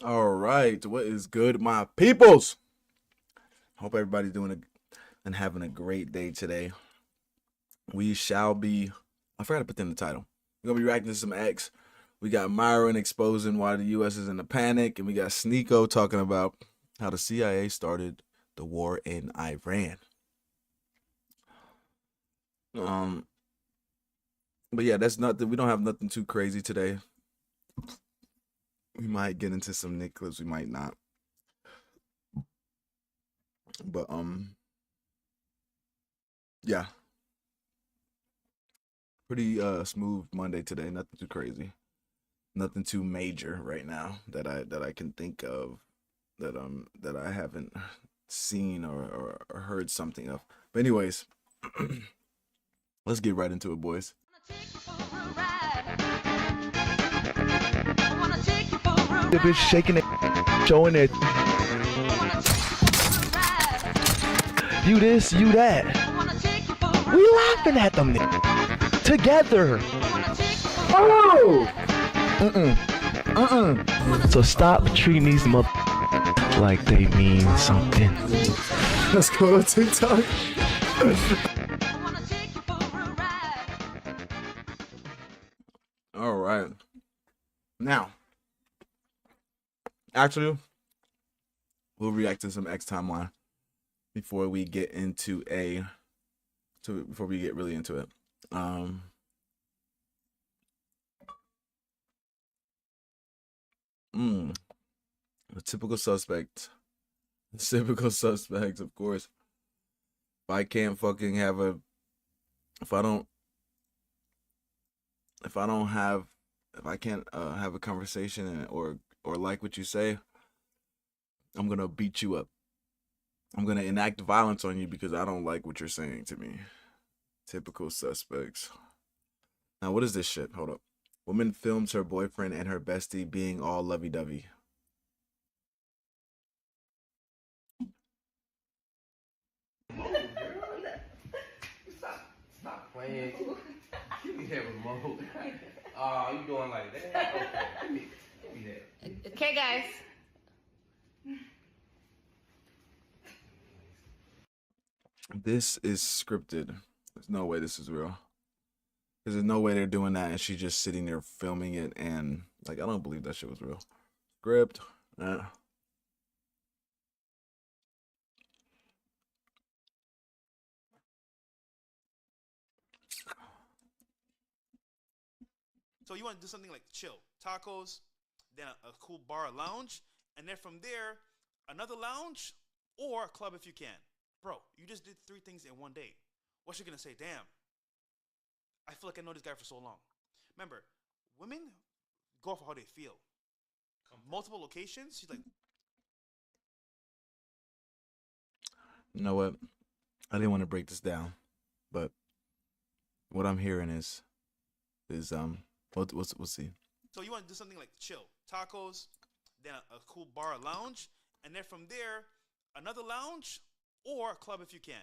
All right, what is good, my peoples? Hope everybody's and having a great day today. We shall be. I forgot to put that in the title. We're gonna be reacting to some X. We got Myron exposing why the U.S. is in a panic, and we got Sneako talking about how the CIA started the war in Iran. Um, but yeah, that's nothing. We don't have nothing too crazy today. We might get into some Nick clips. We might not. But yeah, pretty smooth Monday today. Nothing too crazy. Nothing too major right now that I can think of that I haven't seen or heard something of. But anyways, let's get right into it, boys. The bitch shaking it, showing it. You this, you that. We laughing at them together. Oh, So stop treating these mother like they mean something. let's go to TikTok. All right, now actually we'll react to some X timeline before we get into before we get really into it. Mm, the typical suspect. Typical suspects, of course. If I can't fucking have a, if I don't, if I don't have, if I can't have a conversation or like what you say, I'm gonna beat you up. I'm gonna enact violence on you because I don't like what you're saying to me. Typical suspects. Now, what is this shit? Hold up. Woman films her boyfriend and her bestie being all lovey-dovey. Stop playing. Give me that remote. Oh, you doing like that? Okay. Give me that. Okay, guys. This is scripted. There's no way this is real. There's no way they're doing that and she's just sitting there filming it and like I don't believe that shit was real. Script. So you want to do something like chill, tacos, then a cool bar, lounge, and then from there, another lounge or a club if you can. Bro, you just did three things in one day. What's she gonna say? Damn, I feel like I know this guy for so long. Remember, women go off of how they feel. Multiple locations. She's like, You know what? I didn't want to break this down, but what I'm hearing is we'll see. so you want to do something like chill, tacos, then a cool bar, lounge, and then from there, another lounge or a club if you can.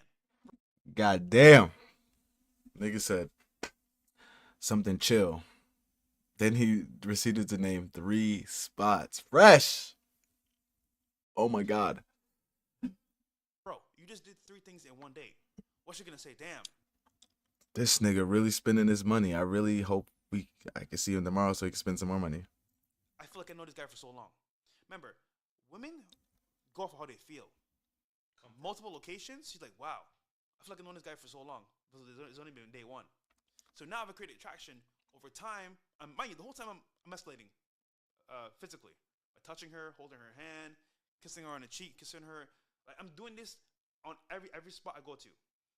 God damn. Nigga said something chill. Then he proceeded to name 3 spots. Fresh. Oh my god. Bro, you just did three things in one day. What's she gonna say? Damn, This nigga really spending his money. I really hope I can see him tomorrow so he can spend some more money. I feel like I know this guy for so long. Remember, women go off of how they feel. Multiple locations. She's like, wow, I feel like I've known this guy for so long. It's only been day one. So now I've created attraction over time. Mind you, the whole time I'm escalating physically by touching her, holding her hand, kissing her on the cheek, kissing her. Like I'm doing this on every spot I go to.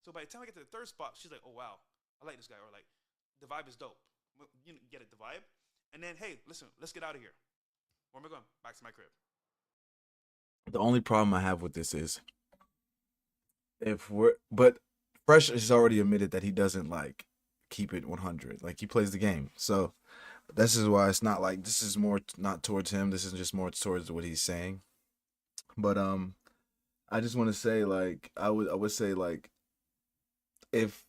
So by the time I get to the third spot, she's like, oh wow, I like this guy, or like the vibe is dope. You get it, the vibe. And then hey, listen, let's get out of here. Where am I going? Back to my crib. The only problem I have with this is if we're but Fresh has already admitted that he doesn't like keep it 100. Like he plays the game. So this is why it's not like this is more not towards him. This is just more towards what he's saying. But I just want to say like I would say like if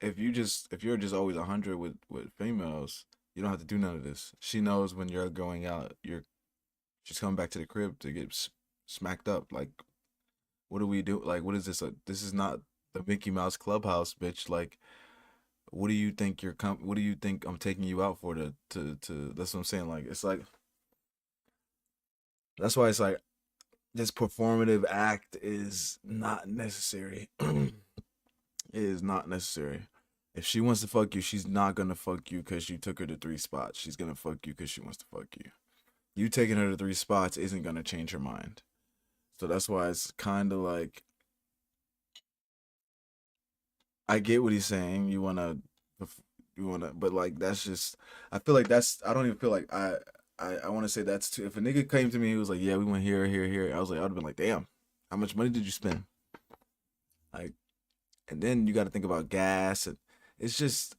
if you're just always 100 with females, you don't have to do none of this. She knows when you're going out, She's coming back to the crib to get smacked up. Like, what do we do? Like, what is this? This is not the Mickey Mouse Clubhouse, bitch. Like, what do you think what do you think I'm taking you out for? To that's what I'm saying. Like, it's like that's why it's like this performative act is not necessary. It is not necessary. If she wants to fuck you, she's not gonna fuck you because you took her to 3 spots. She's gonna fuck you because she wants to fuck you. You taking her to 3 spots isn't gonna change her mind. So that's why it's kind of like I get what he's saying. But like that's just. I feel like that's. I don't even feel like I want to say that's too. If a nigga came to me, he was like, "Yeah, we went here, here, here." I was like, I'd have been like, "Damn, how much money did you spend?" Like, and then you got to think about gas, and it's just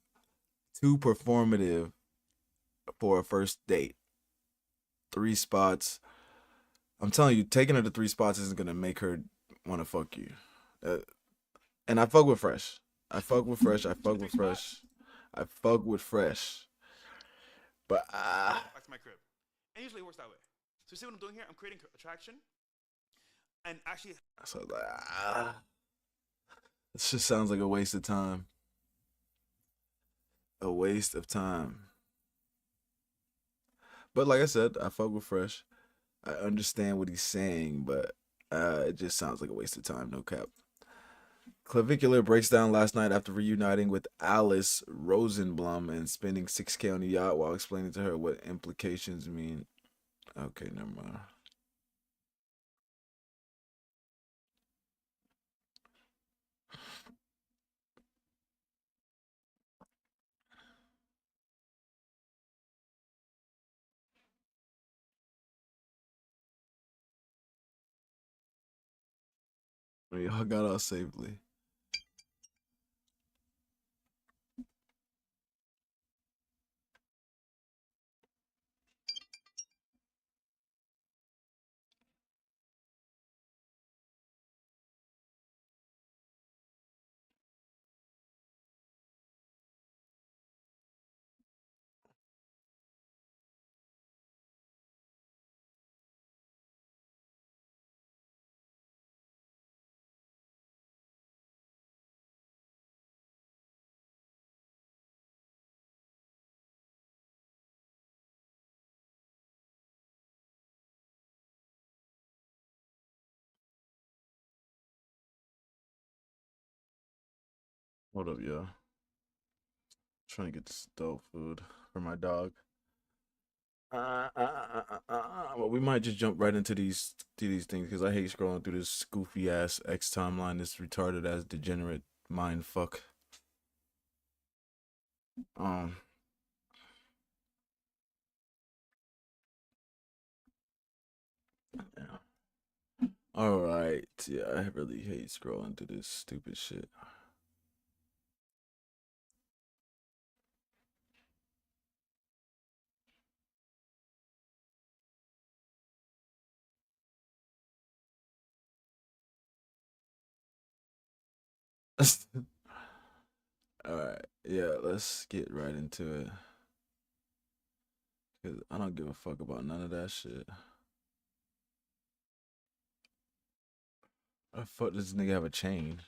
too performative for a first date. 3 spots. I'm telling you, taking her to 3 spots isn't gonna make her want to fuck you. And I fuck with Fresh. I fuck with Fresh. I fuck with Fresh. I fuck with Fresh. But Back to my crib. And usually it works that way. So you see what I'm doing here? I'm creating attraction. And actually, so I was like, this just sounds like a waste of time. A waste of time. But like I said, I fuck with Fresh. I understand what he's saying, but it just sounds like a waste of time, no cap. Clavicular breaks down last night after reuniting with Alice Rosenblum and spending 6K on a yacht while explaining to her what implications mean. Okay, never mind. Y'all got out safely. Hold up, y'all. Trying to get this dope food for my dog. Well, we might just jump right into these things because I hate scrolling through this goofy ass X timeline. This retarded ass degenerate mind fuck. Um. Yeah. All right. Yeah, I really hate scrolling through this stupid shit. All right. Yeah, let's get right into it. Cause I don't give a fuck about none of that shit. I fuck this nigga have a chain.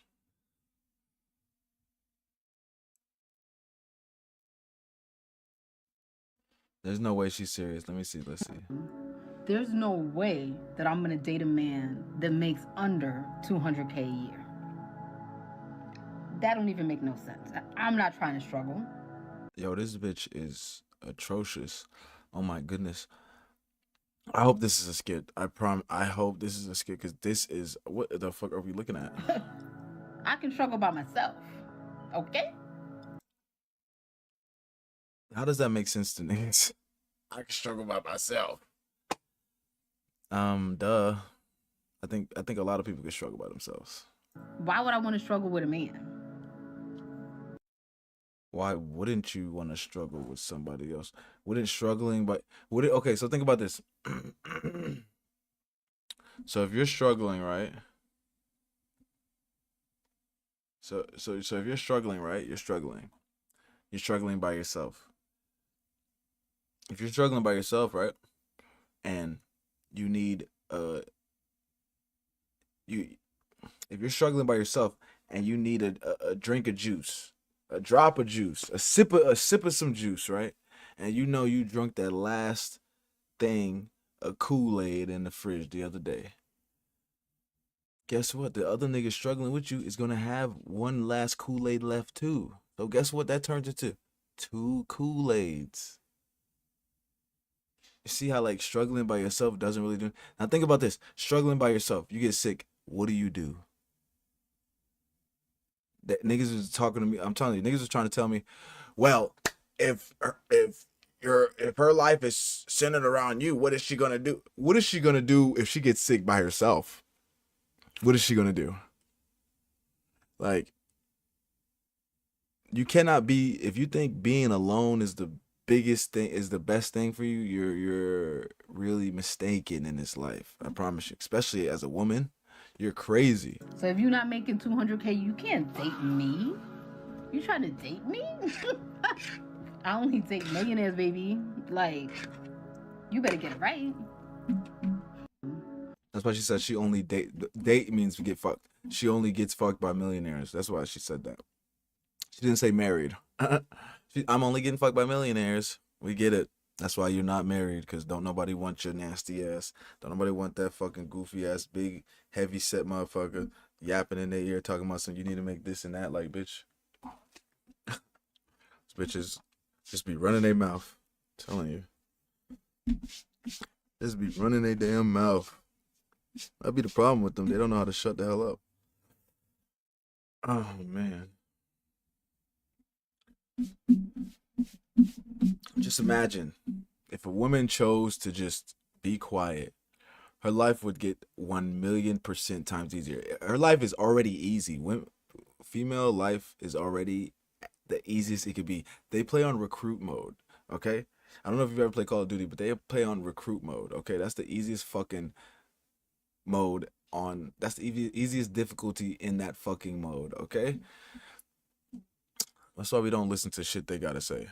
There's no way she's serious. Let me see. Let's see. There's no way that I'm gonna date a man that makes under 200K a year. That don't even make no sense. I'm not trying to struggle. Yo, this bitch is atrocious. Oh my goodness. I hope this is a skit. I hope this is a skit because this is what the fuck are we looking at? I can struggle by myself. Okay? How does that make sense to niggas? I can struggle by myself. Duh. I think a lot of people can struggle by themselves. Why would I want to struggle with a man? Why wouldn't you want to struggle with somebody else? Okay, so think about this. So if you're struggling, right? So if you're struggling, right? You're struggling. You're struggling by yourself. If you're struggling by yourself, right? And you need you if you're struggling by yourself and you need a drink of juice, a drop of juice, a sip of some juice, right? And you know you drunk that last thing of Kool-Aid in the fridge the other day. Guess what? The other nigga struggling with you is gonna have one last Kool-Aid left too. So guess what that turns into? Two Kool-Aids. You see how like struggling by yourself doesn't really do. Now think about this: struggling by yourself, you get sick. What do? That niggas was talking to me. I'm telling you, niggas was trying to tell me, well, if her life is centered around you, what is she gonna do? What is she gonna do if she gets sick by herself? What is she gonna do? Like, you cannot be if you think being alone is the biggest thing, is the best thing for you, you're really mistaken in this life. I promise you. Especially as a woman, you're crazy. So if you're not making 200K, you can't date me. You trying to date me? I only date millionaires, baby. Like, you better get it right. That's why she said she only date means get fucked. She only gets fucked by millionaires. That's why she said that. She didn't say married. I'm only getting fucked by millionaires. We get it. That's why you're not married, because don't nobody want your nasty ass. Don't nobody want that fucking goofy ass, big, heavy set motherfucker yapping in their ear talking about some, you need to make this and that. Like, bitch. Bitches just be running their mouth. I'm telling you. Just be running their damn mouth. That'd be the problem with them. They don't know how to shut the hell up. Oh, man. Just imagine if a woman chose to just be quiet, her life would get 1,000,000% times easier. Her life is already easy. Female life is already the easiest it could be. They play on recruit mode, okay? I don't know if you've ever played Call of Duty, but they play on recruit mode, okay? That's the easiest fucking mode on, that's the easiest difficulty in that fucking mode, okay? That's why we don't listen to shit they gotta say.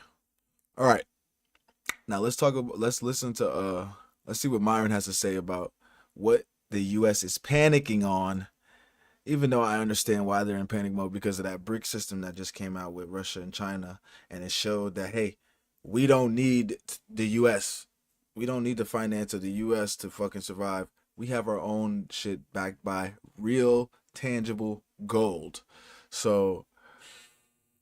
All right. Now let's listen to let's see what Myron has to say about what the US is panicking on, even though I understand why they're in panic mode because of that brick system that just came out with Russia and China, and it showed that, hey, we don't need the US. We don't need the finance of the US to fucking survive. We have our own shit backed by real tangible gold. So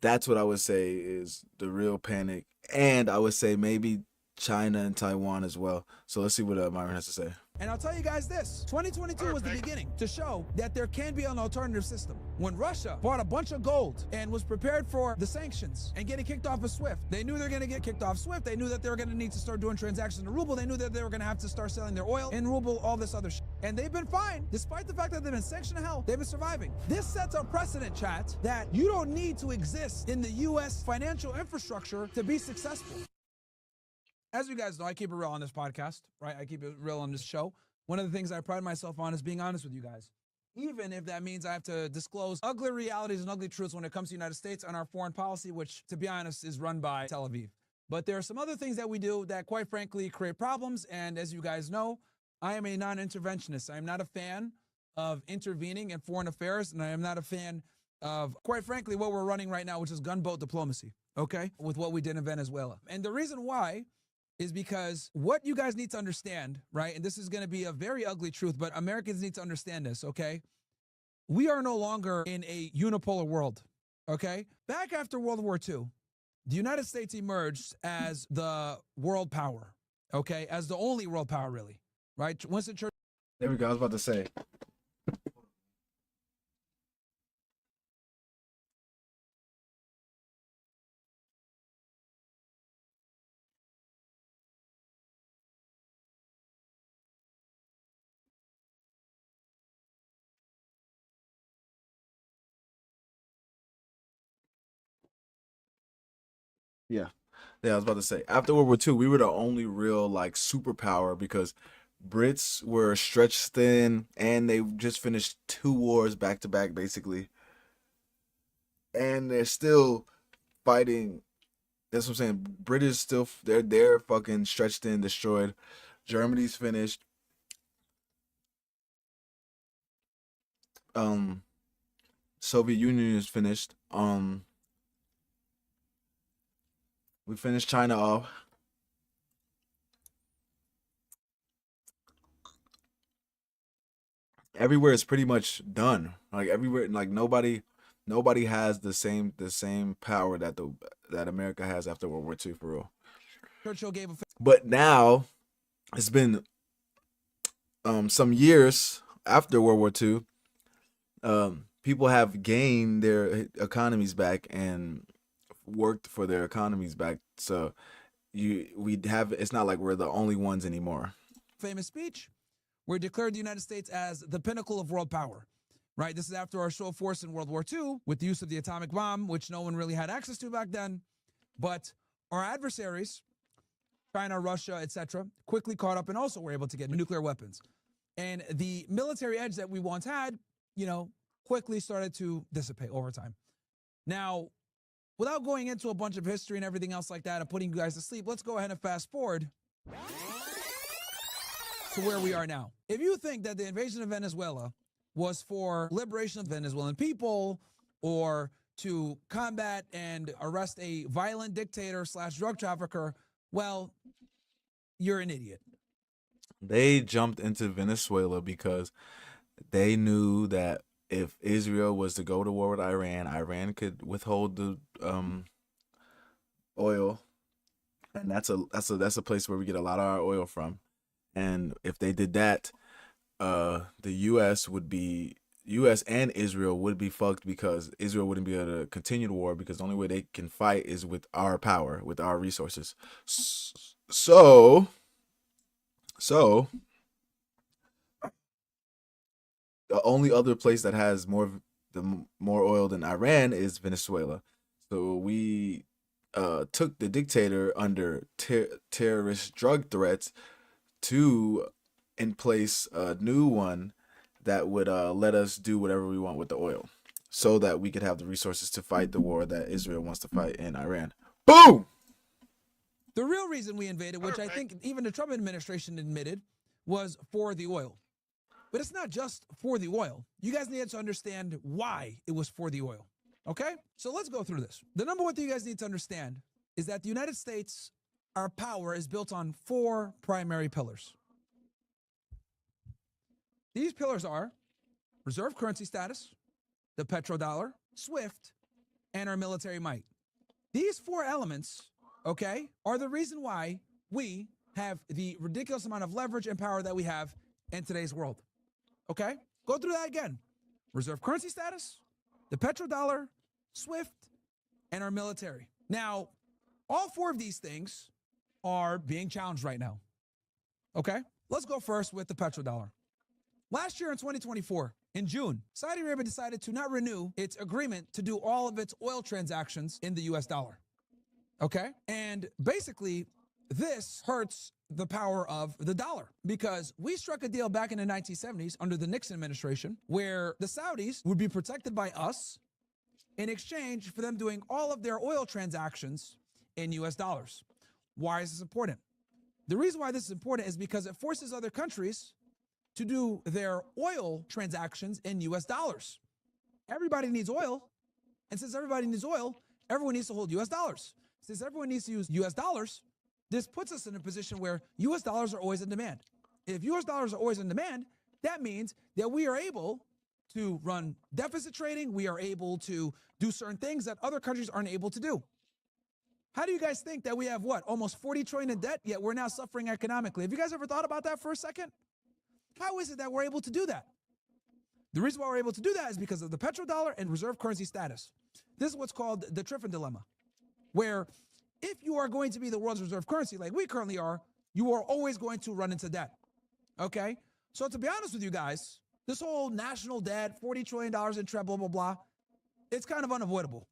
that's what I would say is the real panic. And I would say maybe China and Taiwan as well. So let's see what Myron has to say. And I'll tell you guys this, 2022 was the beginning to show that there can be an alternative system. When Russia bought a bunch of gold and was prepared for the sanctions and getting kicked off of SWIFT, they knew they were going to get kicked off SWIFT. They knew that they were going to need to start doing transactions in ruble. They knew that they were going to have to start selling their oil in ruble, all this other shit. And they've been fine. Despite the fact that they've been sanctioned to hell, they've been surviving. This sets a precedent, chat, that you don't need to exist in the U.S. financial infrastructure to be successful. As you guys know, I keep it real on this podcast, right? I keep it real on this show. One of the things I pride myself on is being honest with you guys. Even if that means I have to disclose ugly realities and ugly truths when it comes to the United States and our foreign policy, which, to be honest, is run by Tel Aviv. But there are some other things that we do that, quite frankly, create problems. And as you guys know, I am a non-interventionist. I am not a fan of intervening in foreign affairs, and I am not a fan of, quite frankly, what we're running right now, which is gunboat diplomacy, okay, with what we did in Venezuela. And the reason why is because what you guys need to understand, right, and this is going to be a very ugly truth, but Americans need to understand this, okay? We are no longer in a unipolar world, okay? Back after World War II, the United States emerged as the world power, okay? As the only world power, really, right? Winston Churchill. There we go. I was about to say. Yeah. Yeah, I was about to say. After World War II, we were the only real like superpower because Brits were stretched thin and they just finished two wars back to back basically. And they're still fighting. That's what I'm saying. British still they're fucking stretched thin, destroyed. Germany's finished. Soviet Union is finished. We finished China off. Everywhere is pretty much done. Like everywhere, like nobody has the same power that America has after World War II for real. Churchill gave a But now it's been some years after World War II. People have gained their economies back and worked for their economies back. So it's not like we're the only ones anymore. famous speech where he declared the United States as the pinnacle of world power. Right? This is after our show of force in World War II with the use of the atomic bomb, which no one really had access to back then. But our adversaries, China, Russia, etc., quickly caught up and also were able to get nuclear weapons. And the military edge that we once had, quickly started to dissipate over time. Now, without going into a bunch of history and everything else like that and putting you guys to sleep, let's go ahead and fast forward to where we are now. If you think that the invasion of Venezuela was for liberation of Venezuelan people or to combat and arrest a violent dictator / drug trafficker, well, you're an idiot. They jumped into Venezuela because they knew that if Israel was to go to war with Iran, Iran could withhold the oil, and that's a place where we get a lot of our oil from. And if they did that, the U.S. and Israel would be fucked because Israel wouldn't be able to continue the war because the only way they can fight is with our power, with our resources. So the only other place that has more oil than Iran is Venezuela. So we took the dictator under terrorist drug threats to in place a new one that would let us do whatever we want with the oil so that we could have the resources to fight the war that Israel wants to fight in Iran. Boom! The real reason we invaded, which I think even the Trump administration admitted, was for the oil. But it's not just for the oil. You guys need to understand why it was for the oil. Okay? So let's go through this. The number one thing you guys need to understand is that the United States, our power is built on 4 primary pillars. These pillars are reserve currency status, the petrodollar, SWIFT, and our military might. These 4 elements, okay, are the reason why we have the ridiculous amount of leverage and power that we have in today's world. Okay? Go through that again. Reserve currency status, the petrodollar, SWIFT, and our military. Now, all 4 of these things are being challenged right now. Okay? Let's go first with the petrodollar. Last year in 2024, in June, Saudi Arabia decided to not renew its agreement to do all of its oil transactions in the US dollar. Okay? And basically, this hurts the power of the dollar because we struck a deal back in the 1970s under the Nixon administration where the Saudis would be protected by us in exchange for them doing all of their oil transactions in US dollars. Why is this important? The reason why this is important is because it forces other countries to do their oil transactions in US dollars. Everybody needs oil. And since everybody needs oil, everyone needs to hold US dollars. Since everyone needs to use US dollars, this puts us in a position where US dollars are always in demand. If US dollars are always in demand, that means that we are able to run deficit trading. We are able to do certain things that other countries aren't able to do. How do you guys think that we have almost 40 trillion in debt, yet we're now suffering economically? Have you guys ever thought about that for a second? How is it that we're able to do that? The reason why we're able to do that is because of the petrodollar and reserve currency status. This is what's called the Triffin dilemma, where if you are going to be the world's reserve currency like we currently are, you are always going to run into debt. Okay? So to be honest with you guys, this whole national debt, $40 trillion in debt, blah, blah, blah, it's kind of unavoidable.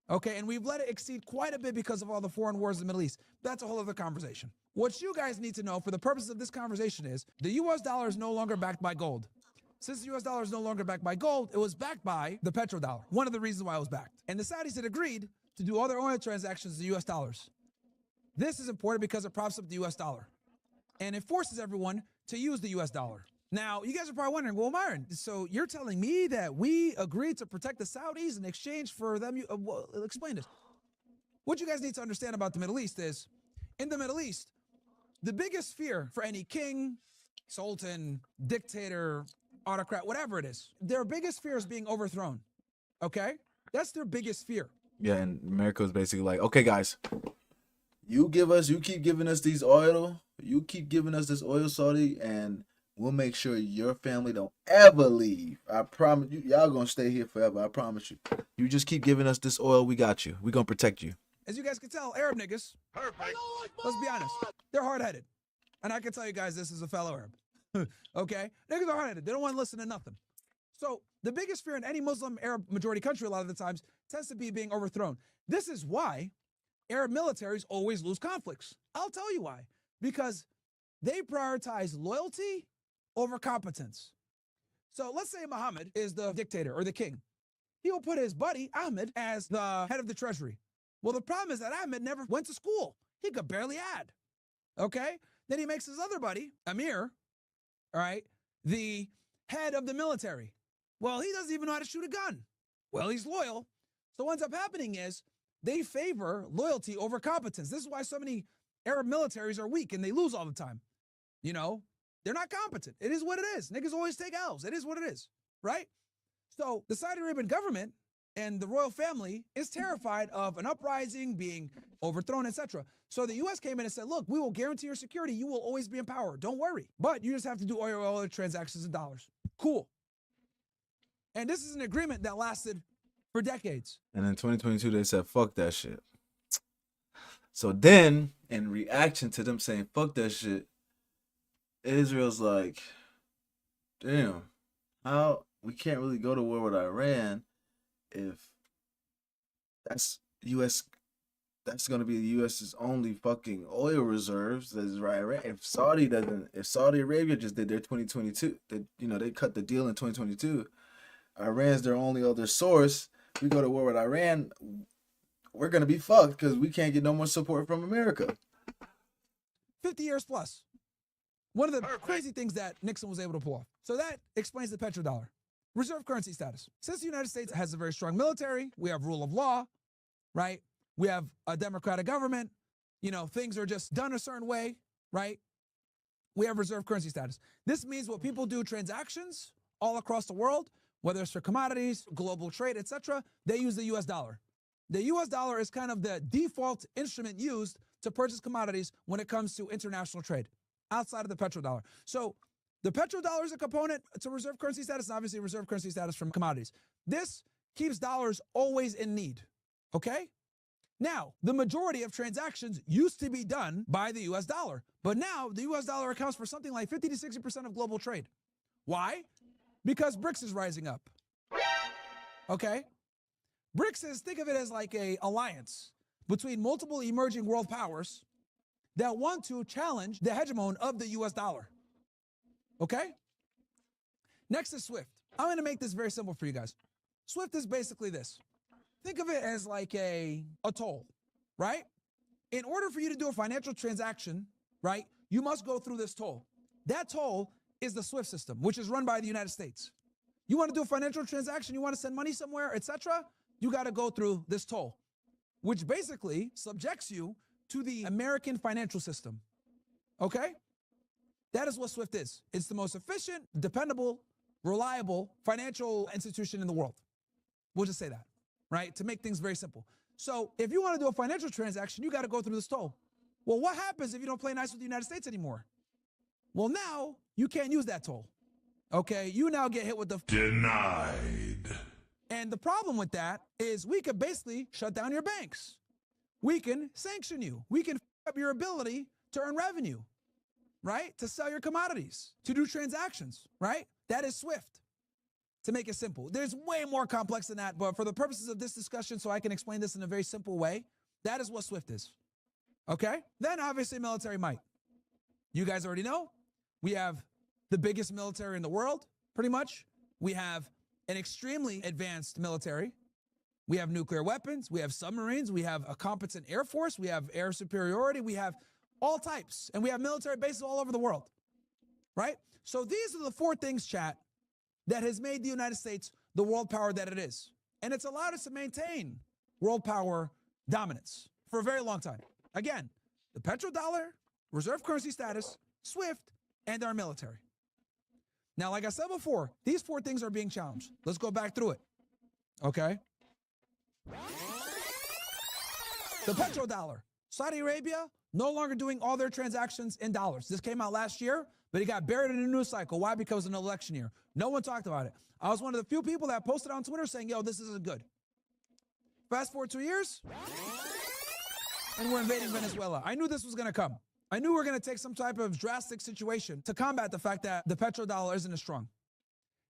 Okay? And we've let it exceed quite a bit because of all the foreign wars in the Middle East. That's a whole other conversation. What you guys need to know for the purposes of this conversation is the US dollar is no longer backed by gold. Since the US dollar is no longer backed by gold, it was backed by the petrodollar. One of the reasons why it was backed. And the Saudis had agreed to do all their oil transactions in US dollars. This is important because it props up the US dollar. And it forces everyone to use the US dollar. Now, you guys are probably wondering, well, Myron, so you're telling me that we agreed to protect the Saudis in exchange for them? Well, explain this. What you guys need to understand about the Middle East is, in the Middle East, the biggest fear for any king, sultan, dictator, autocrat, whatever it is, their biggest fear is being overthrown. Okay? That's their biggest fear. Yeah, and America was basically like, okay, guys, you keep giving us these oil, you keep giving us this oil, Saudi, and we'll make sure your family don't ever leave. I promise you, y'all gonna stay here forever. I promise you. You just keep giving us this oil, we got you. We gonna protect you. As you guys can tell, Arab niggas, let's be honest, they're hard-headed. And I can tell you guys this is a fellow Arab. Okay? Niggas are hard-headed. They don't want to listen to nothing. So the biggest fear in any Muslim Arab majority country a lot of the times tends to be being overthrown. This is why Arab militaries always lose conflicts. I'll tell you why. Because they prioritize loyalty over competence. So let's say Muhammad is the dictator or the king. He will put his buddy Ahmed as the head of the treasury. Well, the problem is that Ahmed never went to school. He could barely add. Okay? Then he makes his other buddy, Amir, all right, the head of the military. Well, he doesn't even know how to shoot a gun. Well, he's loyal. So what ends up happening is they favor loyalty over competence. This is why so many Arab militaries are weak and they lose all the time. You know, they're not competent. It is what it is. Niggas always take L's. It is what it is, right? So the Saudi Arabian government and the royal family is terrified of an uprising, being overthrown, etc. So the U.S. came in and said, look, we will guarantee your security. You will always be in power. Don't worry. But you just have to do oil transactions in dollars. Cool. And this is an agreement that lasted for decades. And in 2022, they said, fuck that shit. So then, in reaction to them saying, fuck that shit, Israel's like, damn, how we can't really go to war with Iran if that's going to be the U.S.'s only fucking oil reserves. That's right. If Saudi Arabia just did their 2022, they cut the deal in 2022, Iran's their only other source. We go to war with Iran, we're going to be fucked because we can't get no more support from America. 50 years plus. One of the crazy things that Nixon was able to pull off. So that explains the petrodollar. Reserve currency status. Since the United States has a very strong military, we have rule of law, right? We have a democratic government. You know, things are just done a certain way, right? We have reserve currency status. This means when people do transactions all across the world, whether it's for commodities, global trade, etc., they use the U.S. dollar. The U.S. dollar is kind of the default instrument used to purchase commodities when it comes to international trade, outside of the petrodollar. So the petrodollar is a component to reserve currency status, and obviously reserve currency status from commodities. This keeps dollars always in need, okay? Now, the majority of transactions used to be done by the U.S. dollar, but now the U.S. dollar accounts for something like 50 to 60% of global trade. Why? Because BRICS is rising up, okay? BRICS is, think of it as like a alliance between multiple emerging world powers that want to challenge the hegemon of the US dollar. Okay? Next is SWIFT. I'm going to make this very simple for you guys. SWIFT is basically this. Think of it as like a toll, right? In order for you to do a financial transaction, right, you must go through this toll. That toll is the SWIFT system, which is run by the United States. You want to do a financial transaction, you want to send money somewhere, etc., you got to go through this toll, which basically subjects you to the American financial system. Okay? That is what SWIFT is. It's the most efficient, dependable, reliable financial institution in the world. We'll just say that, right? To make things very simple. So if you want to do a financial transaction, you got to go through this toll. Well, what happens if you don't play nice with the United States anymore? Well, now you can't use that toll. Okay? You now get hit with the denied. And the problem with that is we could basically shut down your banks. We can sanction you. We can f up your ability to earn revenue, right? To sell your commodities, to do transactions, right? That is SWIFT, to make it simple. There's way more complex than that, but for the purposes of this discussion, so I can explain this in a very simple way, that is what SWIFT is, okay? Then obviously military might. You guys already know, we have the biggest military in the world, pretty much. We have an extremely advanced military. We have nuclear weapons, we have submarines, we have a competent air force, we have air superiority, we have all types, and we have military bases all over the world, right? So these are the four things, chat, that has made the United States the world power that it is. And it's allowed us to maintain world power dominance for a very long time. Again, the petrodollar, reserve currency status, SWIFT, and our military. Now, like I said before, these four things are being challenged. Let's go back through it. Okay? The petrodollar. Saudi Arabia no longer doing all their transactions in dollars. This came out last year, but it got buried in a news cycle. Why? Because of an election year. No one talked about it. I was one of the few people that posted on Twitter saying, yo, this isn't good. Fast forward 2 years, and we're invading Venezuela. I knew this was going to come. I knew we were going to take some type of drastic situation to combat the fact that the petrodollar isn't as strong.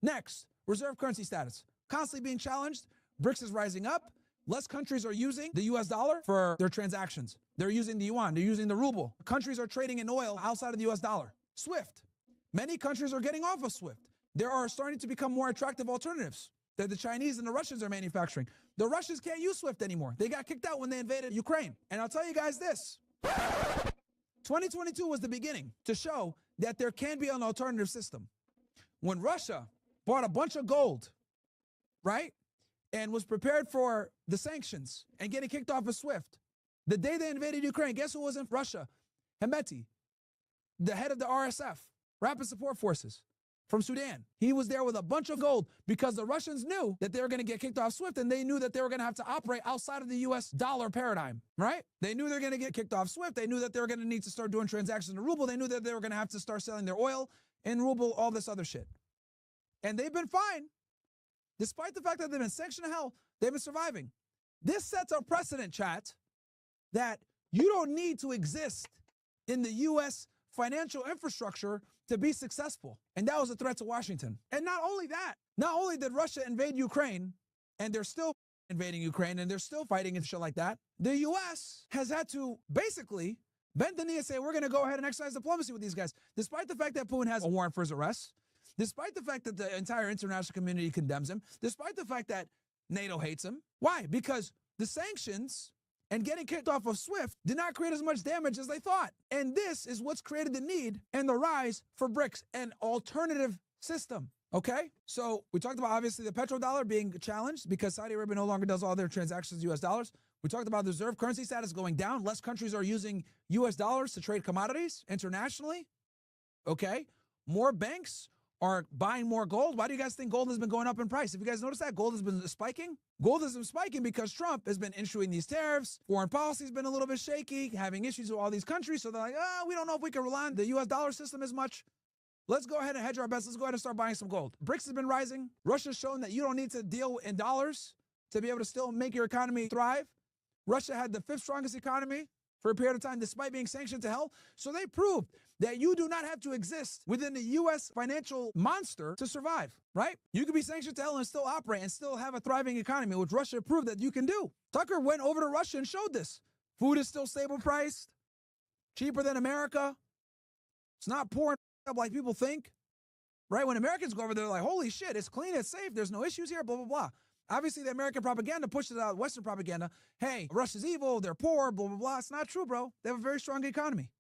Next, reserve currency status. Constantly being challenged. BRICS is rising up. Less countries are using the US dollar for their transactions. They're using the yuan. They're using the ruble. Countries are trading in oil outside of the US dollar. SWIFT. Many countries are getting off of SWIFT. There are starting to become more attractive alternatives that the Chinese and the Russians are manufacturing. The Russians can't use SWIFT anymore. They got kicked out when they invaded Ukraine. And I'll tell you guys this. 2022 was the beginning to show that there can be an alternative system. When Russia bought a bunch of gold, right, and was prepared for the sanctions and getting kicked off of SWIFT, the day they invaded Ukraine, guess who was in Russia? Hemeti, the head of the RSF, Rapid Support Forces from Sudan. He was there with a bunch of gold because the Russians knew that they were going to get kicked off SWIFT, and they knew that they were going to have to operate outside of the US dollar paradigm, right? They knew they were going to get kicked off SWIFT. They knew that they were going to need to start doing transactions in ruble. They knew that they were going to have to start selling their oil in ruble, all this other shit. And they've been fine. Despite the fact that they've been sanctioned to hell, they've been surviving. This sets a precedent, chat, that you don't need to exist in the US financial infrastructure to be successful. And that was a threat to Washington. And not only that, not only did Russia invade Ukraine, and they're still invading Ukraine, and they're still fighting and shit like that, the US has had to basically bend the knee and say, we're going to go ahead and exercise diplomacy with these guys. Despite the fact that Putin has a warrant for his arrest, despite the fact that the entire international community condemns him, despite the fact that NATO hates him. Why? Because the sanctions and getting kicked off of SWIFT did not create as much damage as they thought. And this is what's created the need and the rise for BRICS, an alternative system. Okay? So we talked about, obviously, the petrodollar being challenged because Saudi Arabia no longer does all their transactions in US dollars. We talked about the reserve currency status going down. Less countries are using US dollars to trade commodities internationally. Okay? More banks are buying more gold. Why do you guys think gold has been going up in price? If you guys notice that, gold has been spiking. Gold has been spiking because Trump has been issuing these tariffs. Foreign policy has been a little bit shaky, having issues with all these countries. So they're like, we don't know if we can rely on the US dollar system as much. Let's go ahead and hedge our bets. Let's go ahead and start buying some gold. BRICS has been rising. Russia's shown that you don't need to deal in dollars to be able to still make your economy thrive. Russia had the 5th strongest economy for a period of time despite being sanctioned to hell. So they proved that you do not have to exist within the U.S. financial monster to survive, right? You can be sanctioned to hell and still operate and still have a thriving economy, which Russia proved that you can do. Tucker went over to Russia and showed this. Food is still stable priced, cheaper than America. It's not pouring up like people think, right? When Americans go over there, they're like, holy shit, it's clean, it's safe, there's no issues here, blah, blah, blah. Obviously, the American propaganda pushes out Western propaganda. Hey, Russia's evil, they're poor, blah, blah, blah. It's not true, bro. They have a very strong economy,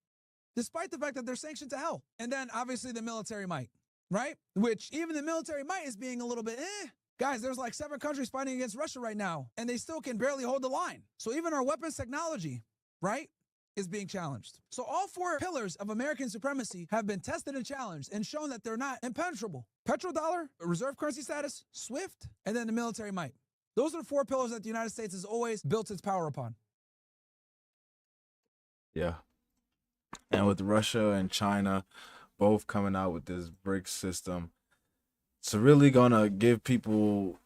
despite the fact that they're sanctioned to hell. And then, obviously, the military might, right? Which even the military might is being a little bit, Guys, there's like 7 countries fighting against Russia right now, and they still can barely hold the line. So even our weapons technology, right, is being challenged. So all 4 pillars of American supremacy have been tested and challenged and shown that they're not impenetrable. Petrodollar, reserve currency status, SWIFT, and then the military might. Those are the 4 pillars that the United States has always built its power upon. Yeah. And with Russia and China both coming out with this BRICS system, it's really gonna give people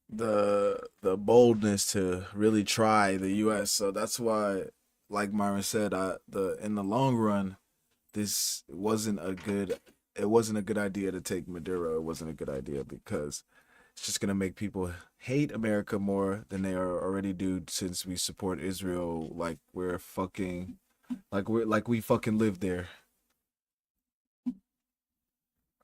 the boldness to really try the US. So that's why, like Myron said, in the long run, this wasn't a good idea to take Maduro. It wasn't a good idea because it's just gonna make people hate America more than they are already do, since we support Israel like we fucking live there.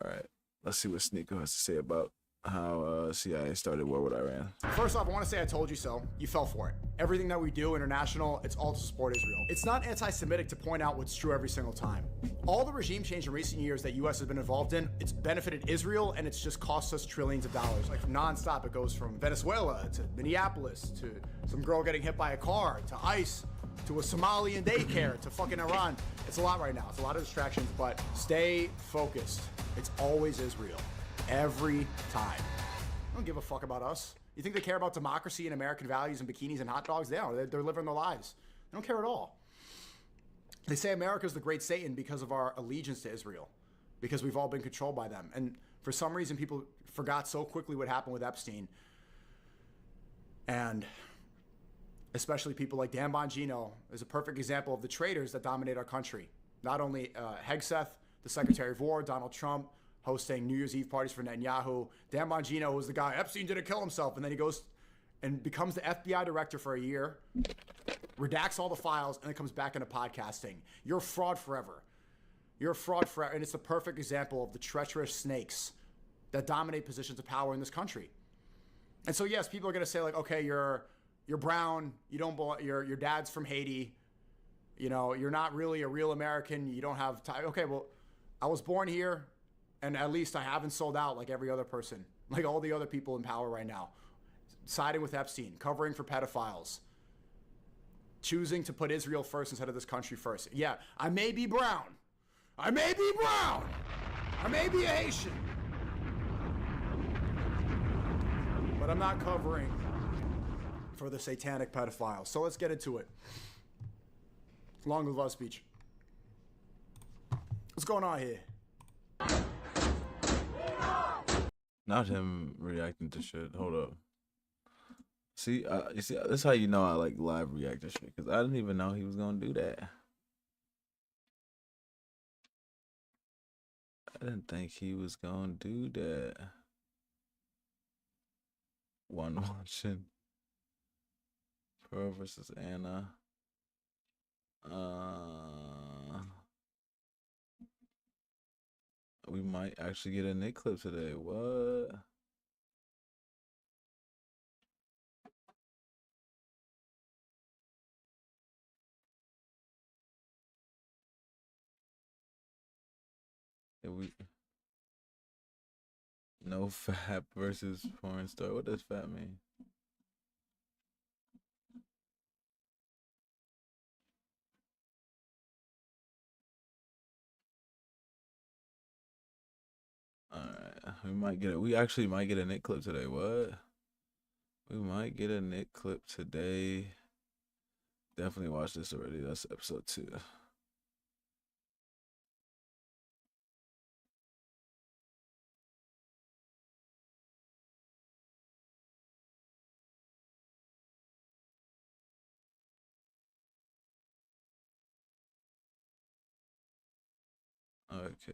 All right, let's see what Sneako has to say about how CIA started war with Iran. First off, I want to say I told you so. You fell for it. Everything that we do international, it's all to support Israel. It's not anti-Semitic to point out what's true every single time. All the regime change in recent years that U.S. has been involved in, it's benefited Israel and it's just cost us trillions of dollars. Like nonstop, it goes from Venezuela to Minneapolis to some girl getting hit by a car to ICE to a Somalian daycare to fucking Iran. It's a lot right now. It's a lot of distractions, but stay focused. It's always Israel. Every time. They don't give a fuck about us. You think they care about democracy and American values and bikinis and hot dogs? They don't. They're living their lives. They don't care at all. They say America's the great Satan because of our allegiance to Israel, because we've all been controlled by them. And for some reason, people forgot so quickly what happened with Epstein. And especially people like Dan Bongino is a perfect example of the traitors that dominate our country. Not only Hegseth, the Secretary of War, Donald Trump, hosting New Year's Eve parties for Netanyahu. Dan Bongino was the guy, Epstein didn't kill himself. And then he goes and becomes the FBI director for a year, redacts all the files, and then comes back into podcasting. You're a fraud forever. You're a fraud forever. And it's the perfect example of the treacherous snakes that dominate positions of power in this country. And so, yes, people are going to say, like, okay, you're brown. You don't belong, your dad's from Haiti. You know, you're not really a real American. You don't have time. Okay, well, I was born here. And at least I haven't sold out like every other person, like all the other people in power right now. Siding with Epstein, covering for pedophiles, choosing to put Israel first instead of this country first. Yeah, I may be brown. I may be brown. I may be a Haitian. But I'm not covering for the satanic pedophiles. So let's get into it. Long live love speech. What's going on here? Not him reacting to shit. Hold up. See, you see, that's how you know I like live react to shit, because I didn't even know he was gonna do that. I didn't think he was gonna do that. One watching Pearl versus Anna. We might actually get a Nick clip today. What? No fat versus porn star. What does fat mean? Alright, we might get it. We actually might get a Nick clip today. What? We might get a Nick clip today. Definitely watched this already. That's episode 2. Okay.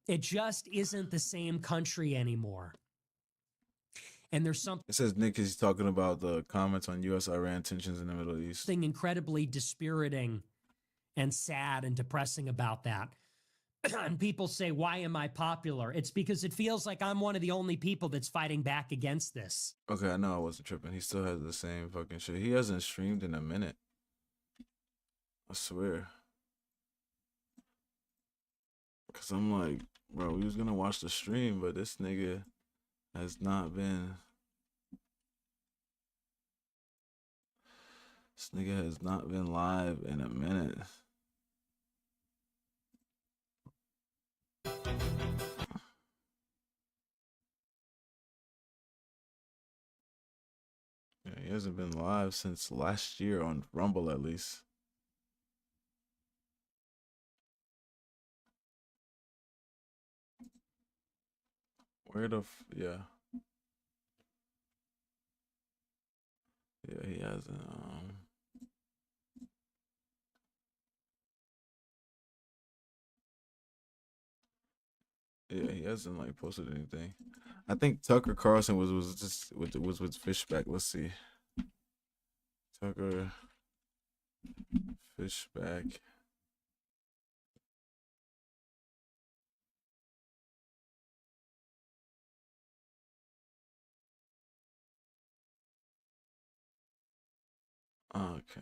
It just isn't the same country anymore. And there's something It says Nick is talking about the comments on U.S.-Iran tensions in the Middle East. incredibly dispiriting and sad and depressing about that. And people say, why am I popular? It's because it feels like I'm one of the only people that's fighting back against this. Okay, I know I wasn't tripping. He still has the same fucking shit. He hasn't streamed in a minute. I swear. Because I'm like, bro, we was going to watch the stream, but this nigga has not been... This nigga has not been live in a minute. Yeah, he hasn't been live since last year on Rumble, at least. Where the yeah. Yeah, he hasn't. Yeah, he hasn't like posted anything. I think Tucker Carlson was just was with Fishback. Let's see. Tucker Fishback. Okay.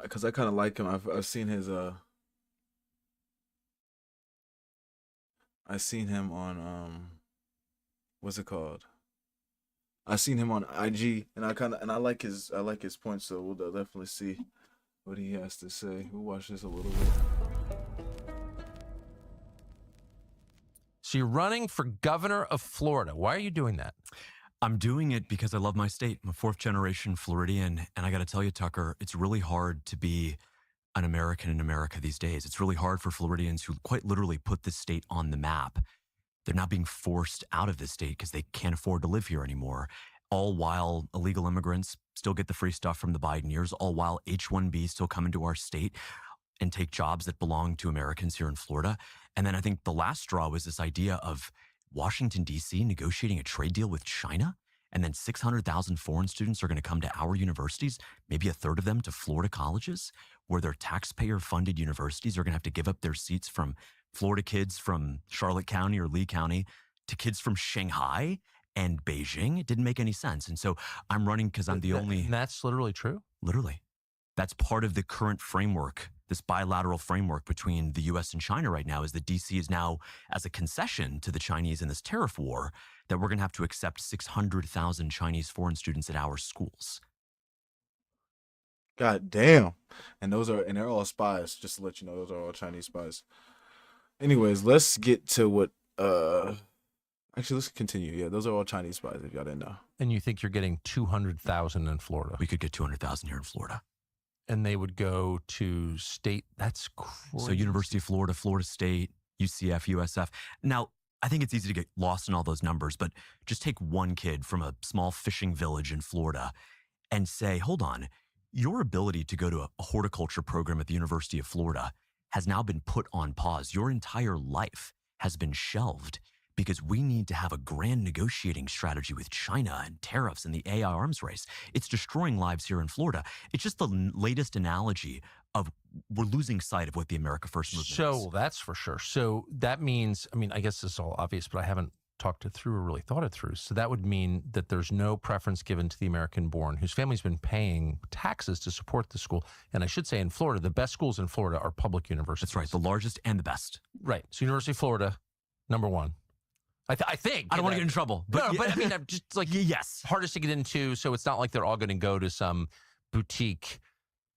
Cause I kind of like him. I've seen his I seen him on what's it called? I seen him on IG, and I like his points. So we'll definitely see what he has to say. We'll watch this a little bit. So you're running for governor of Florida. Why are you doing that? I'm doing it because I love my state. I'm a fourth generation Floridian. And I got to tell you, Tucker, it's really hard to be an American in America these days. It's really hard for Floridians who quite literally put this state on the map. They're now being forced out of this state because they can't afford to live here anymore. All while illegal immigrants still get the free stuff from the Biden years, all while H-1B still come into our state and take jobs that belong to Americans here in Florida. And then I think the last straw was this idea of Washington, D.C. negotiating a trade deal with China. And then 600,000 foreign students are going to come to our universities, maybe a third of them to Florida colleges, where their taxpayer-funded universities are going to have to give up their seats from Florida kids from Charlotte County or Lee County to kids from Shanghai and Beijing. It didn't make any sense. And so I'm running because I'm the only... And that's literally true? Literally. That's part of the current framework, this bilateral framework between the U.S. and China right now, is that D.C. is now, as a concession to the Chinese in this tariff war, that we're going to have to accept 600,000 Chinese foreign students at our schools. God damn. And they're all spies, just to let you know, those are all Chinese spies. Anyways, let's get to what actually let's continue. Yeah, those are all Chinese spies if y'all didn't know. And you think you're getting 200,000 in Florida? We could get 200,000 here in Florida. And they would go to state. That's crazy. So University of Florida, Florida State, UCF, USF. Now, I think it's easy to get lost in all those numbers, but just take one kid from a small fishing village in Florida and say, hold on, your ability to go to a horticulture program at the University of Florida has now been put on pause. Your entire life has been shelved because we need to have a grand negotiating strategy with China and tariffs and the AI arms race. It's destroying lives here in Florida. It's just the latest analogy of we're losing sight of what the America First movement is. So that's for sure. So that means, I mean, I guess this is all obvious, but I haven't talked it through or really thought it through. So that would mean that there's no preference given to the American born whose family's been paying taxes to support the school. And I should say in Florida, the best schools in Florida are public universities. That's right. The largest and the best. Right. So University of Florida, number one. I think. I don't want to get in trouble. But, no, but I mean, I'm just like, yes. Hardest to get into. So it's not like they're all going to go to some boutique